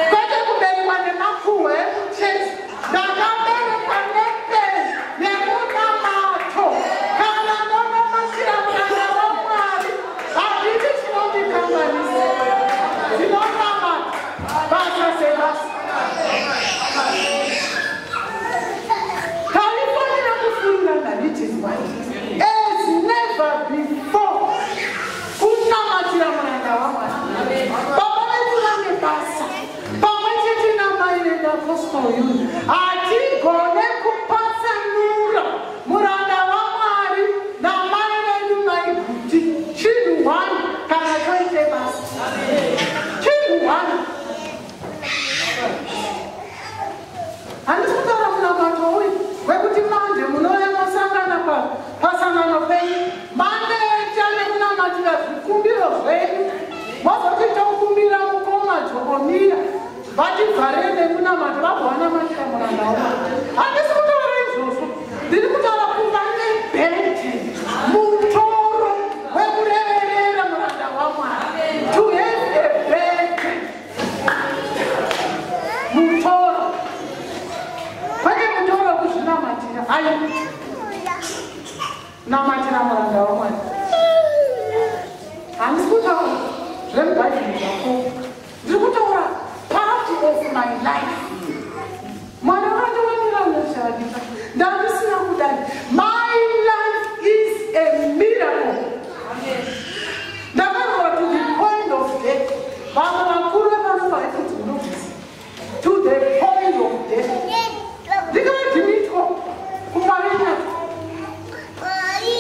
kwete kuberekwa nemakuhwe emuchechi. Ndakaberekwa nepenyu nemunamato. Kana ndonamatira muranda waMwari handiti chinondikanganisa, ndinonamata basa sebasa. California kufunda ndanditizwa as never before kunamatira muranda waMwari. Baba vedu vane basa pamwe chete namai vedapostal union. Hatigone kupatsanura muranda waMwari namai vedu maiguti chinhu 1 kana toite basa chinhu 1. Handisi kutaura munamato uyu wekuti manje munouya mosangana pasangano penyu maneta nekunamatira zvikumbiro zvenyu, mozoti tokumbira mukoma Jokomira vatibvarire nekunamata vagowanamatira muranda waMwari. Handisi kutaura izvozvo, ndiri kutaura kuva nebhete mutoro wekureverera muranda waMwari. To have a bhete mutoro kwete mutoro kuzvinamatira ai namatira muranda waMwari. Handisi kutaura zvemubhaibheri zvako, ndiri kutaura part of my life. Mwana wakatowanira unoshavisa ndandisina kudai. My life is a miracle. Ndakarora to the point of death. Vamwe vakuru vepano vaikuti unobvisa to the point of death. Ndikadhimitwa kumarina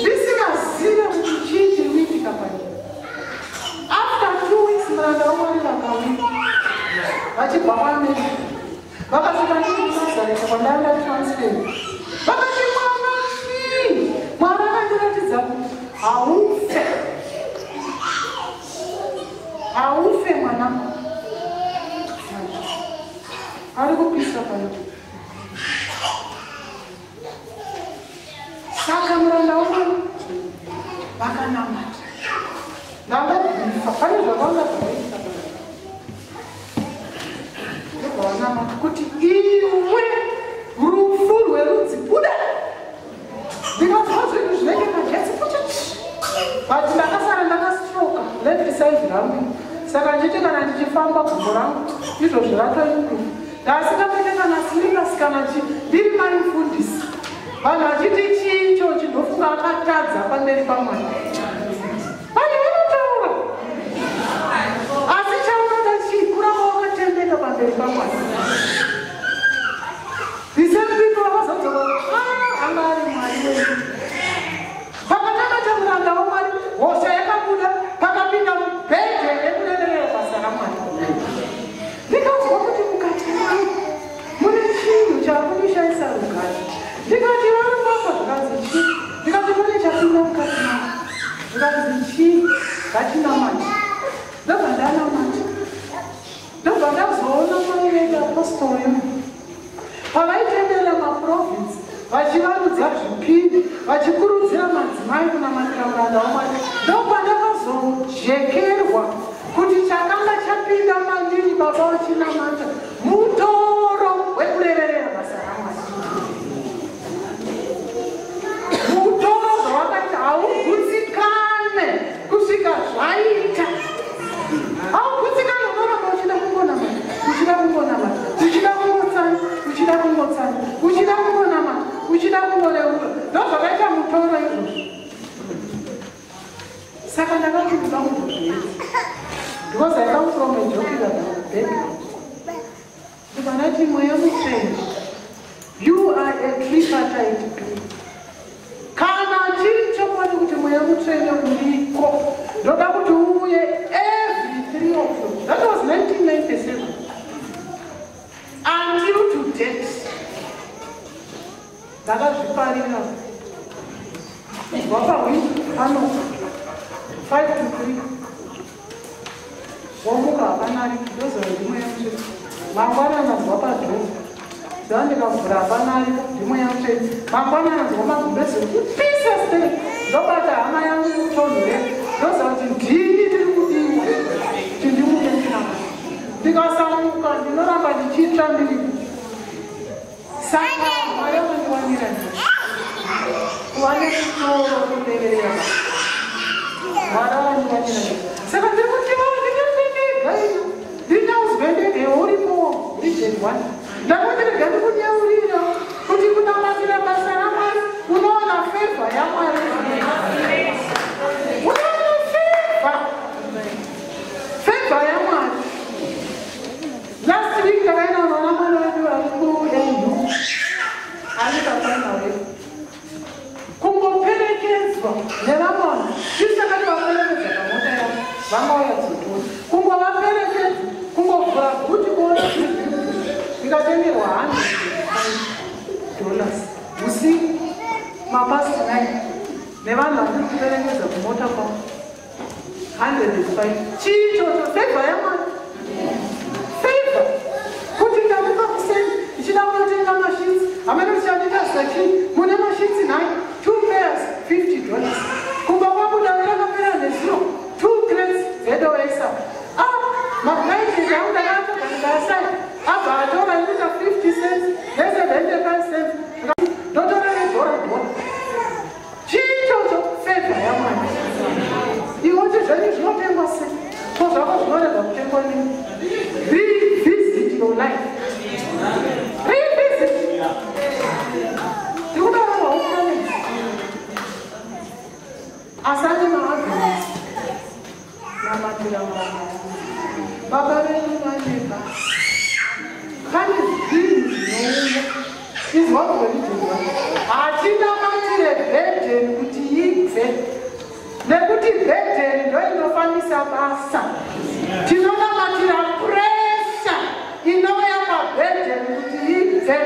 ndisingazive kuti chii chiri kuitika panyika. After 2 weeks muranda waMwari vakauya vachibva kwaMerika, vakasvika ndikuNazareta kwandanga transfer. Vakati Mwamai, Mwari akandiratidza kuti haufe mwanangu, ari kupisa panyika. Saka muranda waMwari vakanamata ndangabhifa pane zvavanga zvavaisa ndovanamata kuti iwe rufu rwerudzi buda. Ndikazva zvinhu zvinenge magetsi kuchati but ndakasara ndakastroka left side rangu. Saka nditi kana ndichifamba gumbo rangu izvozvo ratoinguva ndasingamene kana slippers kana chi ndiri maimfundisi. Vanhu vachiti chii ichochi ndofunga akatadza pamberi paMwari. Vanhu vanotaura asi chaunoda chii? Kuramba wakatendeka pamberi paMwari. The same people vakazodzoka anga ari Mwari wedu. Pakanamata muranda waMwari hosha yakabuda, pakapinda mubhedhe nekunenenera basa raMwari. Ndikazwa kuti mukati mangu mune chinhu chakunishaisa rugare. Ndikati vanobasa zvikanzi chii? Ndikati kune chapinda mukati mangu. Zvikanzi chii? Ngatinamata. Ndobva ndanamata. ndobva ndazoona mai veapostoro pavaitendera maprovinsi vachivandudza zvipiri vachikurudzira madzimai kunamatira muranda waMwari ndopandakazojekerwa kuti chakanga chapinda mandiri baba vachinamata mutoro wekureverera basa raMwari. Mutoro zvawakaita haugutsikane kusvika zvaita. Haugutsikane unoramba uchida kungonamata, uchida kungonamata, uchida kungotsanya, uchida kungotsanya, uchida kungonamata, uchida kungoreura. Ndozvakaita mutoro izvozvo. Saka ndakakuda kuzozviedza. Because I come from a joking background. When I think I am you are a tripartite group. Kana chiri chopani kuti mweya mutsvene uriko. Ndoda kuti uuye every 3 of you. That was 1997. Until to date. Ndakazviparira. Wapa wiki ano 5 to 3. Womuka hapanari ndozo ndimwe yamutsvene. Mangwanana zvapadhova. Zvandikavhura hapanari ndimwe yamutsvene. Mangwanana zvamagumbezi kupisa sei. Ndobata hama yangu kutonhorera. Ndoziva kuti ndini ndiri kudiwa kuti ndimuke ndinama. Ndikasamuka ndinoramba ndichiitsva ndiri. Saka Mwari akandiwanira kuva nemutoro kureverera. Mwari akandiwanira. Saka ndiri kuti ndinyauzvendege uripo region 1 ndakutirega ndikunyaurira kuti kunamatira basa raMwari unoona favor yaMwari. Unoona favor yaMwari. Last week ndakaenda kunoona mwana wedu ari kuNU andikafana wedu kungoperekedzwa nevamwana tisakati vaperekedza pamota yavo vangauya dzotoni kungovaperekedza kungovhura kuti kuona ndikatengerwa $100 usiku mapasi 9 nevanhu vandiri kuperekedza kumota kwavo 105 chiichocho favor yaMwari. Favor kuti ndamuka kuseni ndichida kunotenga mashitsi hamene tichandita zachii mune mashitsi 9 2 pairs $50 kubva kwabuda verakapera neziro 2 crates zedowesa magaidzezi angu ndakatoganikasai abva atora inoita 50 cents ne75 cents ndotora nedhora. Chiichocho favor yaMwari. Iwoti zvenyu zvinotengwa sei? So zvako zvinorega kutengwa nini? Revisit your life. Revisit. Ndikudaura mahumanezi. Asani maagnes. Namatira mwana. Baba venyu vaneba. Kane zvinhu zvinouya. Izwa kuvelitengwa. Hatinamatire bhedheni kuti ibve. Nekuti bhedheni ndo inofambisa basa. Tinonamatira pressure inouya pabhedheni kuti ibve.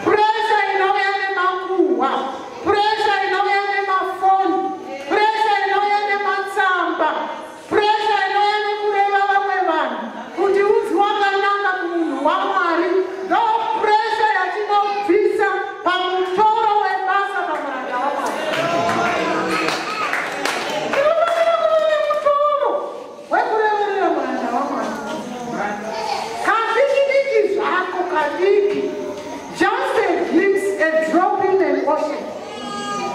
Pressure inouya nemakuhwa. Pressure inouya nemafoni. Pressure inouya nematsamba. Pressure inouya nekureva vamwe vanhu kuti udzi wakanaka kumunhu waMwari. No pressure yatinobvisa pamutoro webasa pamuranda waMwari. Mutoro wekureverera muranda waMwari. Kadiki zvako kadiki. Just a glimpse, a drop in an ocean.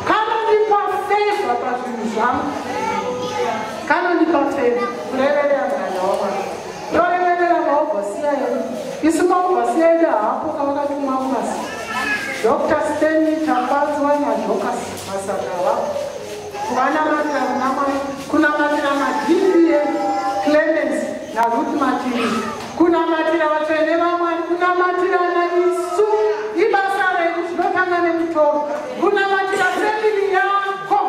Kanonipa favor pazvinhu zvangu. Kanonipa favor kureverera muranda waMwari. Ndoreverera maovhasiya edu. Isu maovhasiya edu hapo kavakatumwa pasi. Dr. Stanley Tambadziwa naJokas Masagava. Kuvanamatira munaMwari. Kunamatira maDPA Clemens naRuth Matiri. Kunamatira vatsvene vaMwari. Kunamatira naisu. Ibasa redu zvinotanga nemutoro. Kunamatira family yako.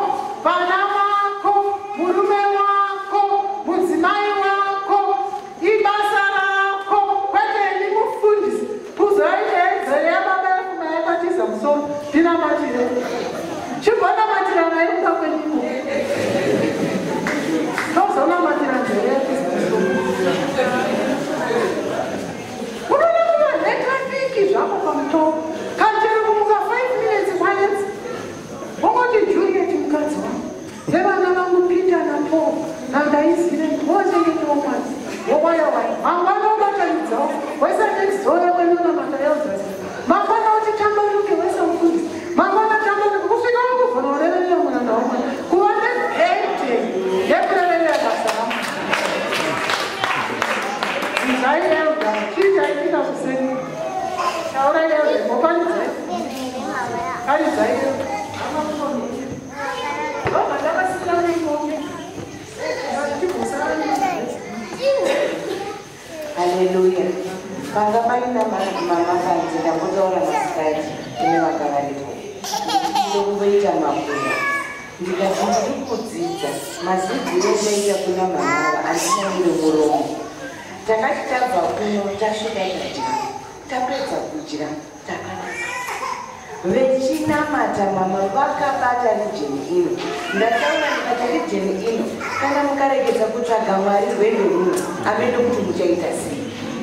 Vana vako. Murume wako. Mudzimai wako. Ibasa rako. Kwete ndimufundisi. Kuzoita edzere yababa yekuma yakatiza musoro. Ndinamatire. Chigonamatira naye kuda kwenyiko. Ndozonamatira nzere yakatiza musoro. wokwaya wai mangwana ubatanidzo wese nezoya kwenona matayodzasi mangwana uchitambaruke wese ufundisi mangwana tambaruke kusvika wakuvhona urevera mwana naumwe kuva nebhedhe yekurevera basa ramo zvaiyeuda chii chaitika kuseni tauraieuda mopanidzai aidzaieu Haleluya. Vanga paina mama kanzi ndambotaura masikati kune vanga varipo. Ndokuita mabuya. Ndikati ndiri kudzidza madzidziro endaita kuna mama andina miri muromo. Takati tabva kuno tasvika ikadya. Tapedza kudya takanaka. Vechinamata mama vakabata rijeni ino. Ndataura ndikati rijeni ino kana mukaregedza kutsvaga Mwari rwendo runo amene kuti muchaita sei.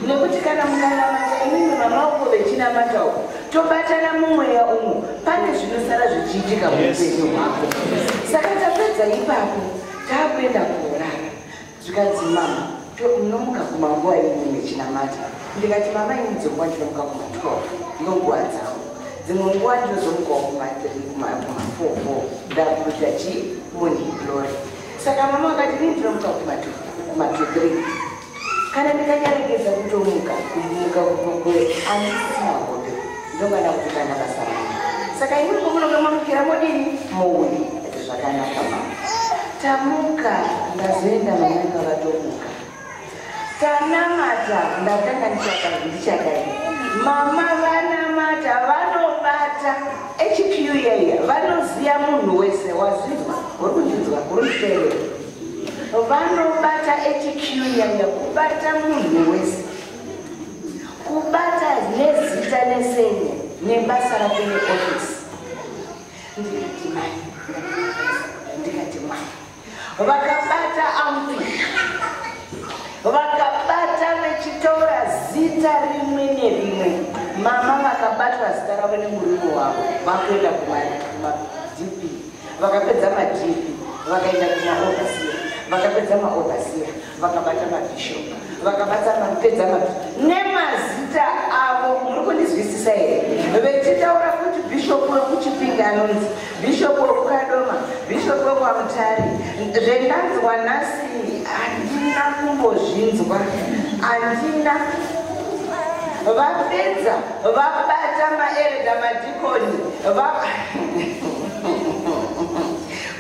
Nekuti kana mukanamata imimi mama uko vechinamata uko tobatana mumweya umo pane zvinosara zvichiitika muupenyu hwako. Saka tapedza ipapo takuenda kuorara. Zvikanzi mama munomuka kumanguva imwe mechinamata. Ndikati mama ini dzonguva ndinomuka kuma-12 ndonguva dzangu. Dzimwe nguva ndinozomukawo kuma-3 kuma-4 ndakuita chimoni glory. Saka mama akati ini ndinomuka kuma-2-3 kana ndikanyaregedza kutomuka kukwe andisina hope ndongada kuti kana basa rangu. Saka imwe komunoga mamukira modini mouni zvakanaka mama. Tamuka ndazoenda mananga vatomuka. Tanamata ndatanga ndichadai. Mama vanamata vanobata HQ yaya vanoziya munhu wese wazvinzwa uri kunzvinzwa uri kuteerera. Vanobata HQ yaya kubata munhu wese. Kubata nezita nesenye nebasa rake neofisi. Ndikati mai vakabata ambi vakabata vechitaura zita rimwe nerimwe. Mama vakabatwa zita ravo nemuriwo wavo vakuenda kuma-DP vakapedza ma-DP vakaenda kuma-overseer vakapedza ma-overseer vakabata mabishop vakapedza nemazita avo. Muri kundizwisisa here? Vechitaura kuti bishop wekuchipinga anonzi bishop wekukadoma bishop wekwamutare. Zvendanzwa nhasi handina kumbozvinzwa handina. Vapedza vabata maereda madhikoni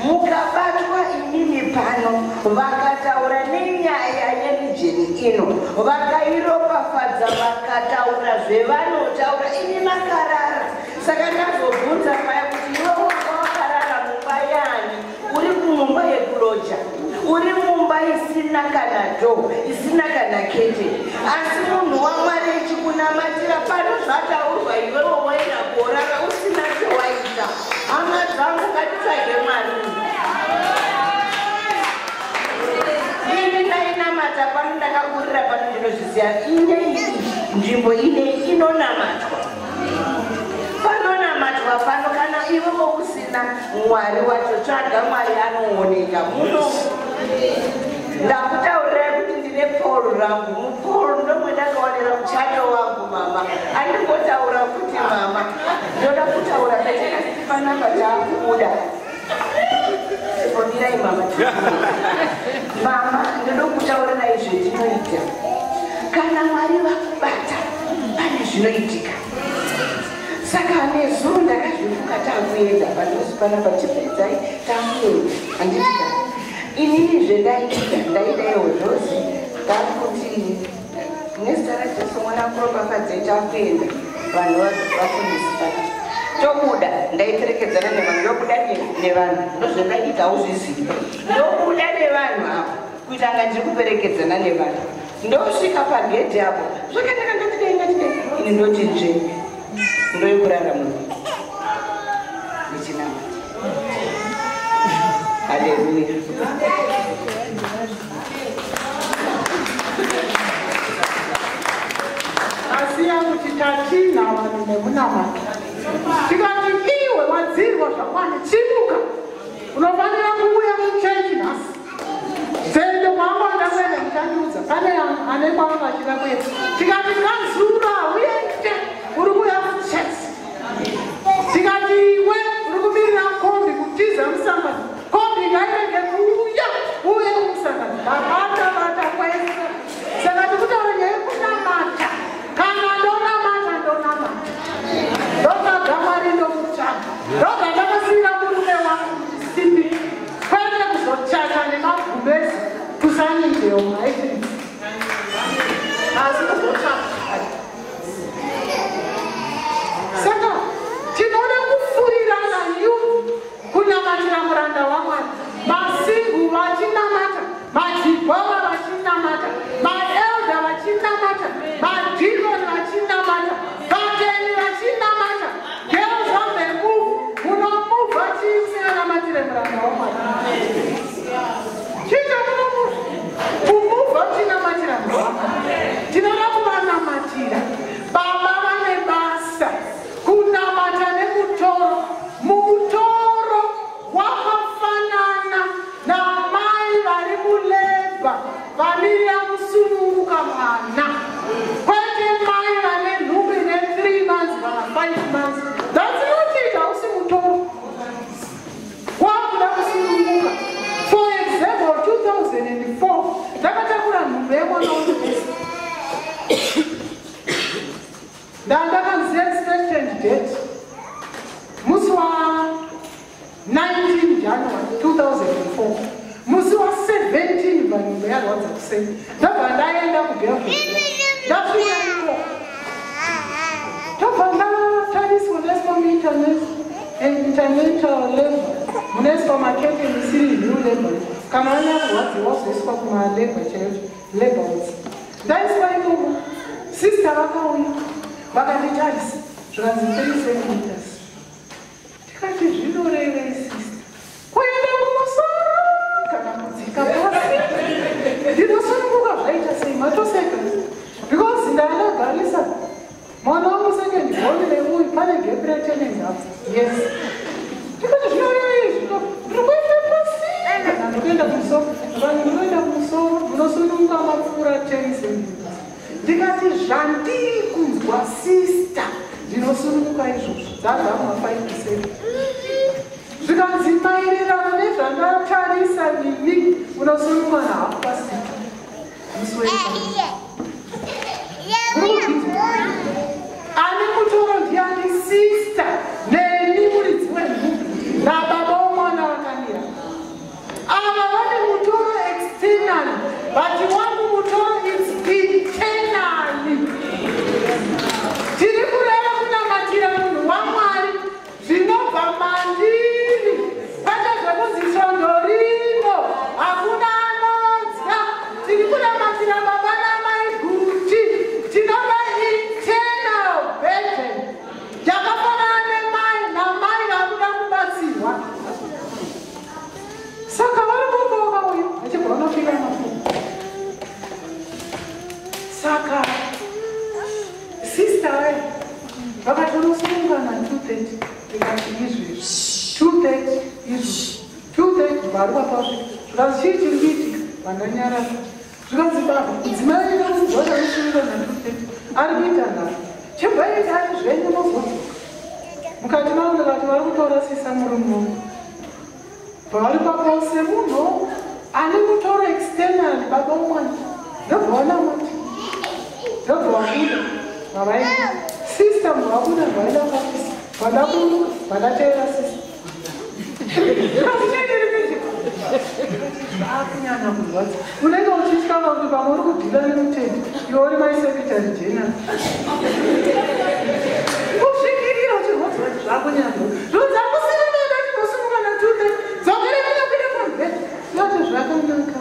mukabatwa imimi pano vakataura nenyaya yerijeni ino vakairopafadza vakataura zvevanotaura ini makarara. Saka ndazobvunza paya kuti iwe wanga wakarara mumba yani uri kumumba yekuloja uri mumba isina kana dho isina kana kete asi munhu waMwari echikunamatira pano zvataurwa iwewo waenda kuorara usina chewaita. Hama dzangu ngatitsvage Mwari. Ini ndainamata pano ndakakurira pano ndinozviziva inei nzvimbo inei inonamatwa. Panonamatwa pano kana iwewo usina Mwari wacho tsvaga Mwari anooneka muno. Ndakutaurira kuti ndine Paul rangu muPaul ndomwe ndakaonera muchato wangu mama. Andingotaura kuti mama ndoda kutaura petekati panapa taakubuda. Fonirai mama. Mama ndoda kutaurira izvo tinoita. Kana Mwari vakubata pane zvinoitika. Saka nezuro ndakazvivuka takuenda panozi panapa chipedzai takuenda handitika. Inini zvendaitika ndaidayo zvozi takuti nezita raJesu mwana kuropafadzai takuenda vanhu vafundisi pana. Tobuda ndaiperekedzana nevanhu ndobuda nevanhu ndozvendaita auzvizivi. Ndobuda nevanhu avo kuitanga ndiri kuperekedzana nevanhu. Ndosvika pagedhi apo zvakanaka ngatidei ini ndoti nzvene ndoikurara munhu nechinamata. Haleluya. asiya kuti tatina vanhu nemunamata. Tikati iwe wadzirwa zvakwana chimuka unofanira kuuya muchechi nhasi. Sende mwangu andakwenda muchandiudza pane yangu ane kwavachida kuenda. Tikati Kanzura uende uri kuuya kuchurch. Tikati iwe uri kumirira kombi kutiza musangano. Kombi ngairege kuuya uye kumusangano. Bata kwese. Saka tikutaura nyaya yekunamata. Kana ndonamata ndonamata. Ndotsvaga Mwari ndomutsvaga. Ndobva ndakasiyira murume wangu Simbi. Kwete kuzotsvaka nemagumbezi kusanideo maitiri. Asi kuzotsvaka. Saka tinoda kufurirana yuvu kunamatira muranda waMwari. Masingu vachinamata, madhibhova vachinamata, maelda vachinamata, madhikoni vachinamata, vateni vachinamata. Girls on the move, munomuvha chisinanamatire muranda waMwari. Chicha munomuvha, kumuvha chinamatira muranda waMwari. Tinoda kuvanamatira. Baba vane basa kunamata nemutoro. Mutoro wakafanana namai vari mulebha vamirira kusununguka mwana. Kwete mai vane nhumbi ne3 months kana 5 months. That's not it. Hausi mutoro wakuda kusununguka. For example, 2004 ndakatakura nhumbi yemwana wangu. Ndakanziva expectant date musi wa 19 January 2004. Musi wa 17 vanhu yarwadza kuseni. Ndabva ndaenda kuBelgium. Ndasvika iko. Ndabva ndatariswa neSpam International Labour. Mune supermarket misiri new labor. Kana anyarwadziwa zoiswa kumalabor chaicho. Labels. Ndaiswa imomo. Sister vakauya. Vakanitarisa. Zvikanzi 3 centimeters. Tikati zvinorevei sister. Kuenda kumusoro kana kudzika pasi. Ndinosununguka zvaita sei matoseka. Because ndakagarisa mwana wangu second born level pane gap retenenga. Yes. Tikati zvinorevei zvino. Ndikuenda pasi. Kana ndikuenda kumusoro. Vanhu ndikuenda kumusoro. Munosununguka mapfuura 10 centimeters. Ndikati zvandiri kunzwa sister. Ndinosununguka izvozvo. Dzazvama 5%. Zvikanzi maererano nezvandatarisa nini unosununguka nahafu pasita. Ani mutoro ndiani sister. Neni muridzi wenhumbi. Nababa womwana vakamira. Ava vane mutoro externally. But wangu mutoro is internally. Tiri kureva kunamatira munhu waMwari zvinobva mandiri. Kwete zvekuzi svondo rino hakuna anodya. Tiri kunamatira baba namai guti. Tinoda internal burden yakafanana nemai namai vakuda kubatsirwa. Saka vari kuboka uyu achibva vanofika mafumo. Saka sister we vakati unosunungana 230 ikati izvezvi 230 izvo 230 vari papasvika zvikanzi chii chiri kuitika vandanyarara zvikanzi baba mudzimai inokudzwa anosunungana 230 ari kuita nharo chebvaiti ari zvenyu nozodzoka mukati mavo ndakati vari kutora sisa murume wangu pavari papo semunhu ane mutoro external baba womwana ndobva wanamati ndobva wabuda mavai sister muvabuda vaida kwatisa vadaburuka vadateera sister zvaakunyanya kurwadza unenge uchitya vakuti pamwe uri kudhila nemutendi iwe uri maisekretary general kusvikirira uchirwadzwa zvaakunyanya zvinza kusirinoda tinosunungana 2 dzokere kunopinda pamubhedha yote zvakanaka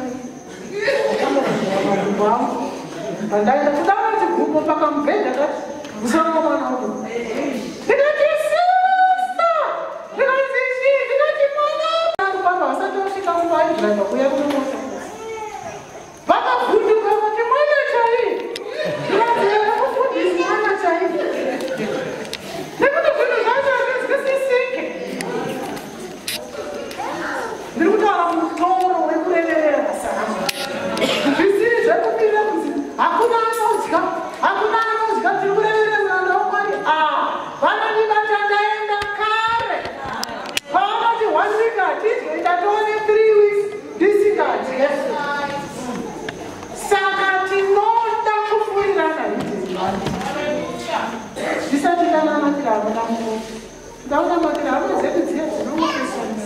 makumbo angu pandaenda kudava kuti gumbo pakamubhedha kati musoro wamwana wangu ndikati sista ndikanzi chii ndikati mwana papa vasati vasvika muvaidhiraiva kuya kunomota vakavhunduka vati mwana chai ndikanzi yakakufundisi mwana chai nekuti zvinhu zvacho hazvizwisisike ndiri kutaura mutoro wekureverera sana zvisiri zvekumirira kunzi Ndauramatira hama dzedu dziya dzinomupesana.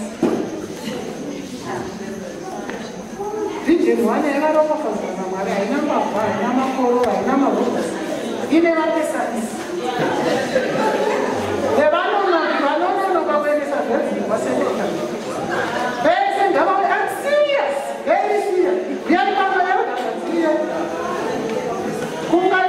Vijimwana yakaropafadzana Mwari haina mbavha, haina makoro, haina marobosi. Ine vapesanisi. Vanonoka kuendesa zvedzimba sendeka. Vese ndava I'm serious, very serious. Yari baba yavakadziya. Kunga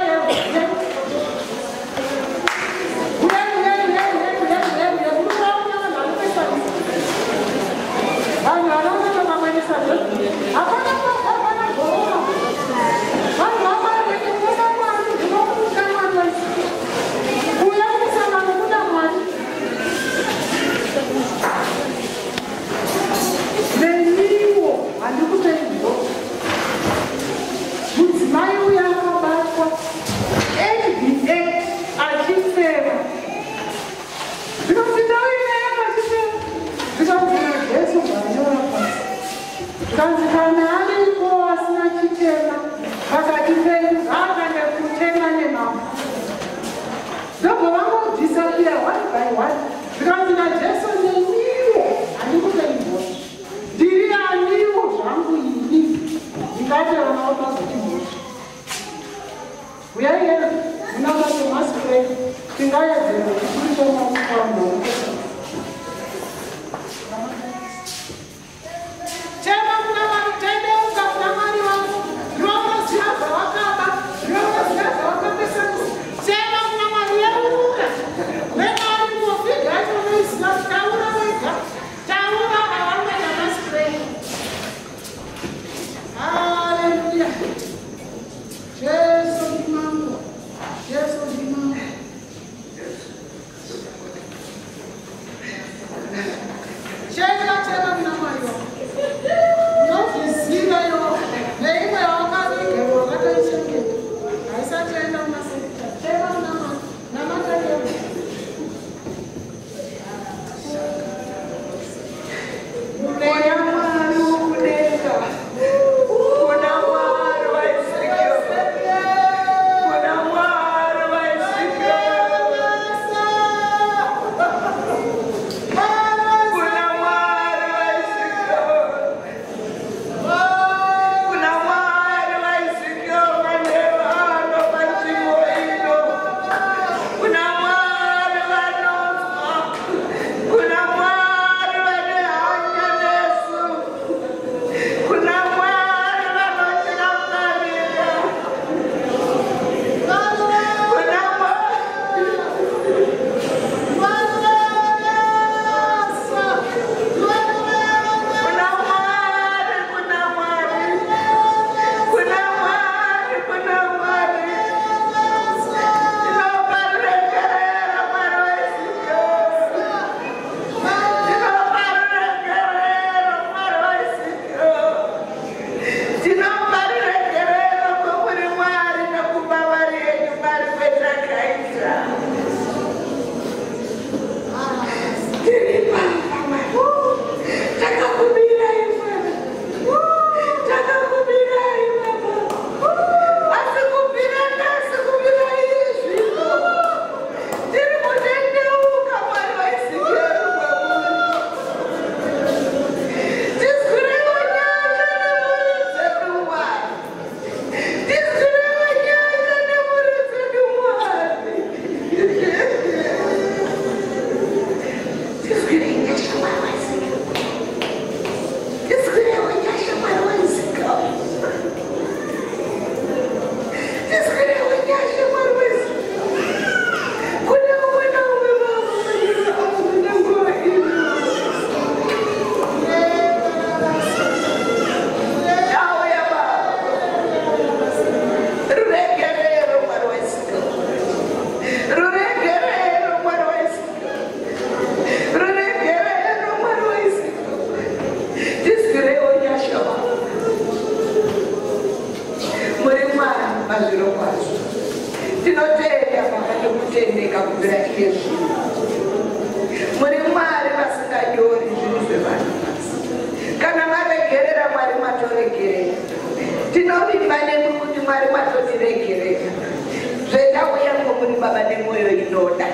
Baba ne moyo inoda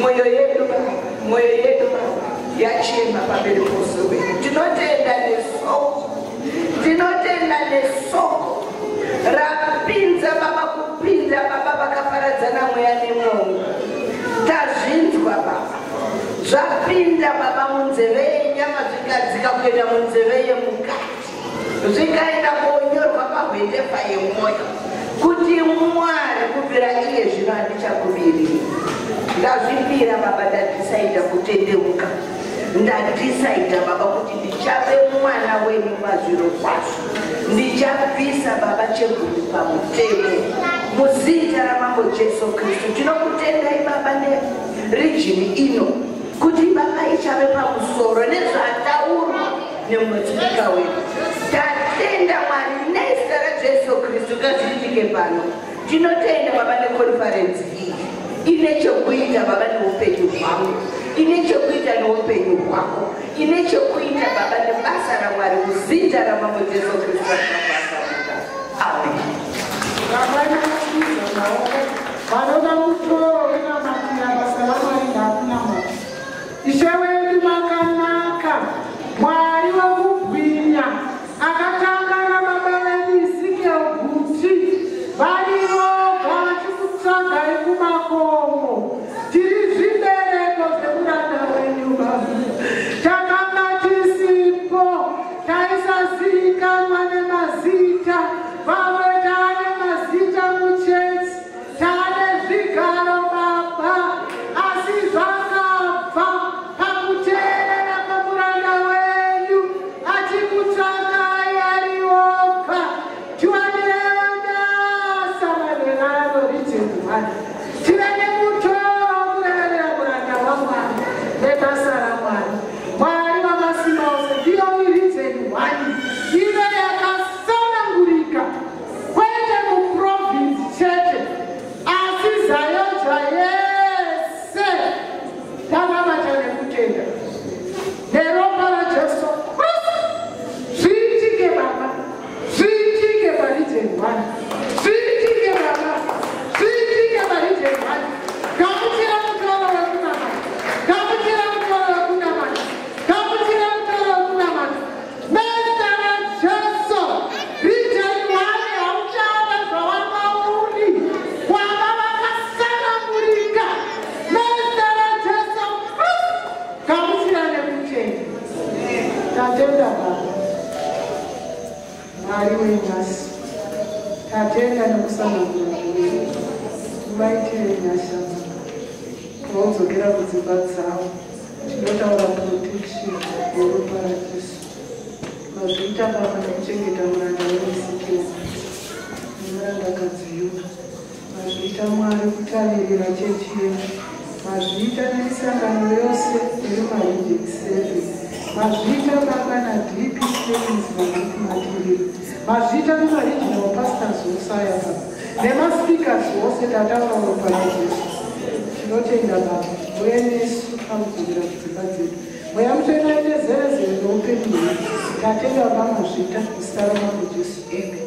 moyo yetu mwoyo yedu yachema pamberi poso wedu. Tinotenda nesoko rapinza baba, kupinza baba vakaparadzana mweya nemwoyo. Tazvinzwa baba, zvapinda baba munzeve yenyama zvikadzika kuenda munzeve yemukati, zvikaenda konyorwa pahwendefa yemwoyo kuti Mwari kubvira iye zvino handichakubiriri. Ndazvipira baba, ndadisaida kutendeuka, ndadisaida baba kuti ndichape mwana wenyu mazviro kwazvo, ndichabvisa baba chegumi pamutemo muzita ramambo Jesu Kristu. Tinokutendai baba nerijini ino kuti baba ichave pamusoro nezvataurwa nemwetika wedu. Tatenda Mwari nezita raJesu Kristu ngazviitike pano. Tinotenda baba nekonferensi iyi ine chekuita baba neupenyu hwangu, ine chekuita neupenyu hwako, ine chekuita baba nebasa raMwari muzita ramambo Jesu Kristu. Amen. Vanoda mutoro venamatira basa raMwari ndakuna moto. Ishe wedu makanaka, Mwari wekubwinya, akatangana baba vedu Ezekiel kuti variroga vachikutsvagai kumakomo. Tiri zvibereko zvemuranda wenyu baba. Takanga tisipo, taisazivikanwa nemazita, vamwe taane mazita muchechi, taane zvigaro baba, asi zvakabva pakuteerera kwamuranda wenyu achikutsvakai ari oga. Tiwanirei basa maererano rijeni Mwari, tive nemutoro kureverera muranda waMwari nebasa raMwari. Mwari wamasimba ose ndiyo rijeni Mwari ive yakasanangurika, kwete muprovinsi chete asi zayoja yese. Takabata nekutenda neropa raJesu Kristu. Zviitike baba, zviitike parijeni Mwari, zviitike baba, zviitike parijeni Mwari. Gamuchira mutoro wekunamata, gamuchira mutoro wekunamata, gamuchira mutoro wekunamata. Nezita raJesu rijeni Mwari hauchava zvawakauri, wava vakasanangurika. Nezita raJesu Kristu gamuchira nekutenda. Tatenda baba Mwari wenyasha, tatenda nekusanangura kwenyu. Muvaitire nyasha vaudzokera kudzimba dzavo. Tinotaura protection yeropa raJesu. Mazviita baba nekuchengeta muranda weEzekiel nemurandakadzi Yuda. Mazviita Mwari kutaririra chechi yedu. Mazviita nemisangano yose iri marijeni 7. Mazviita baba naDP Springs matiriri. Mazviita nemaregional pastors vosaya baba nemaspeakers vose tataura ropa raJesu. Tinotenda baba, mweya nesu pakudzokera kudzimba dzedu. Mweya mutoenda nezerezere noupenyu hwedu. Tatenda baba mazvita muzita ramambo Jesu. Amen.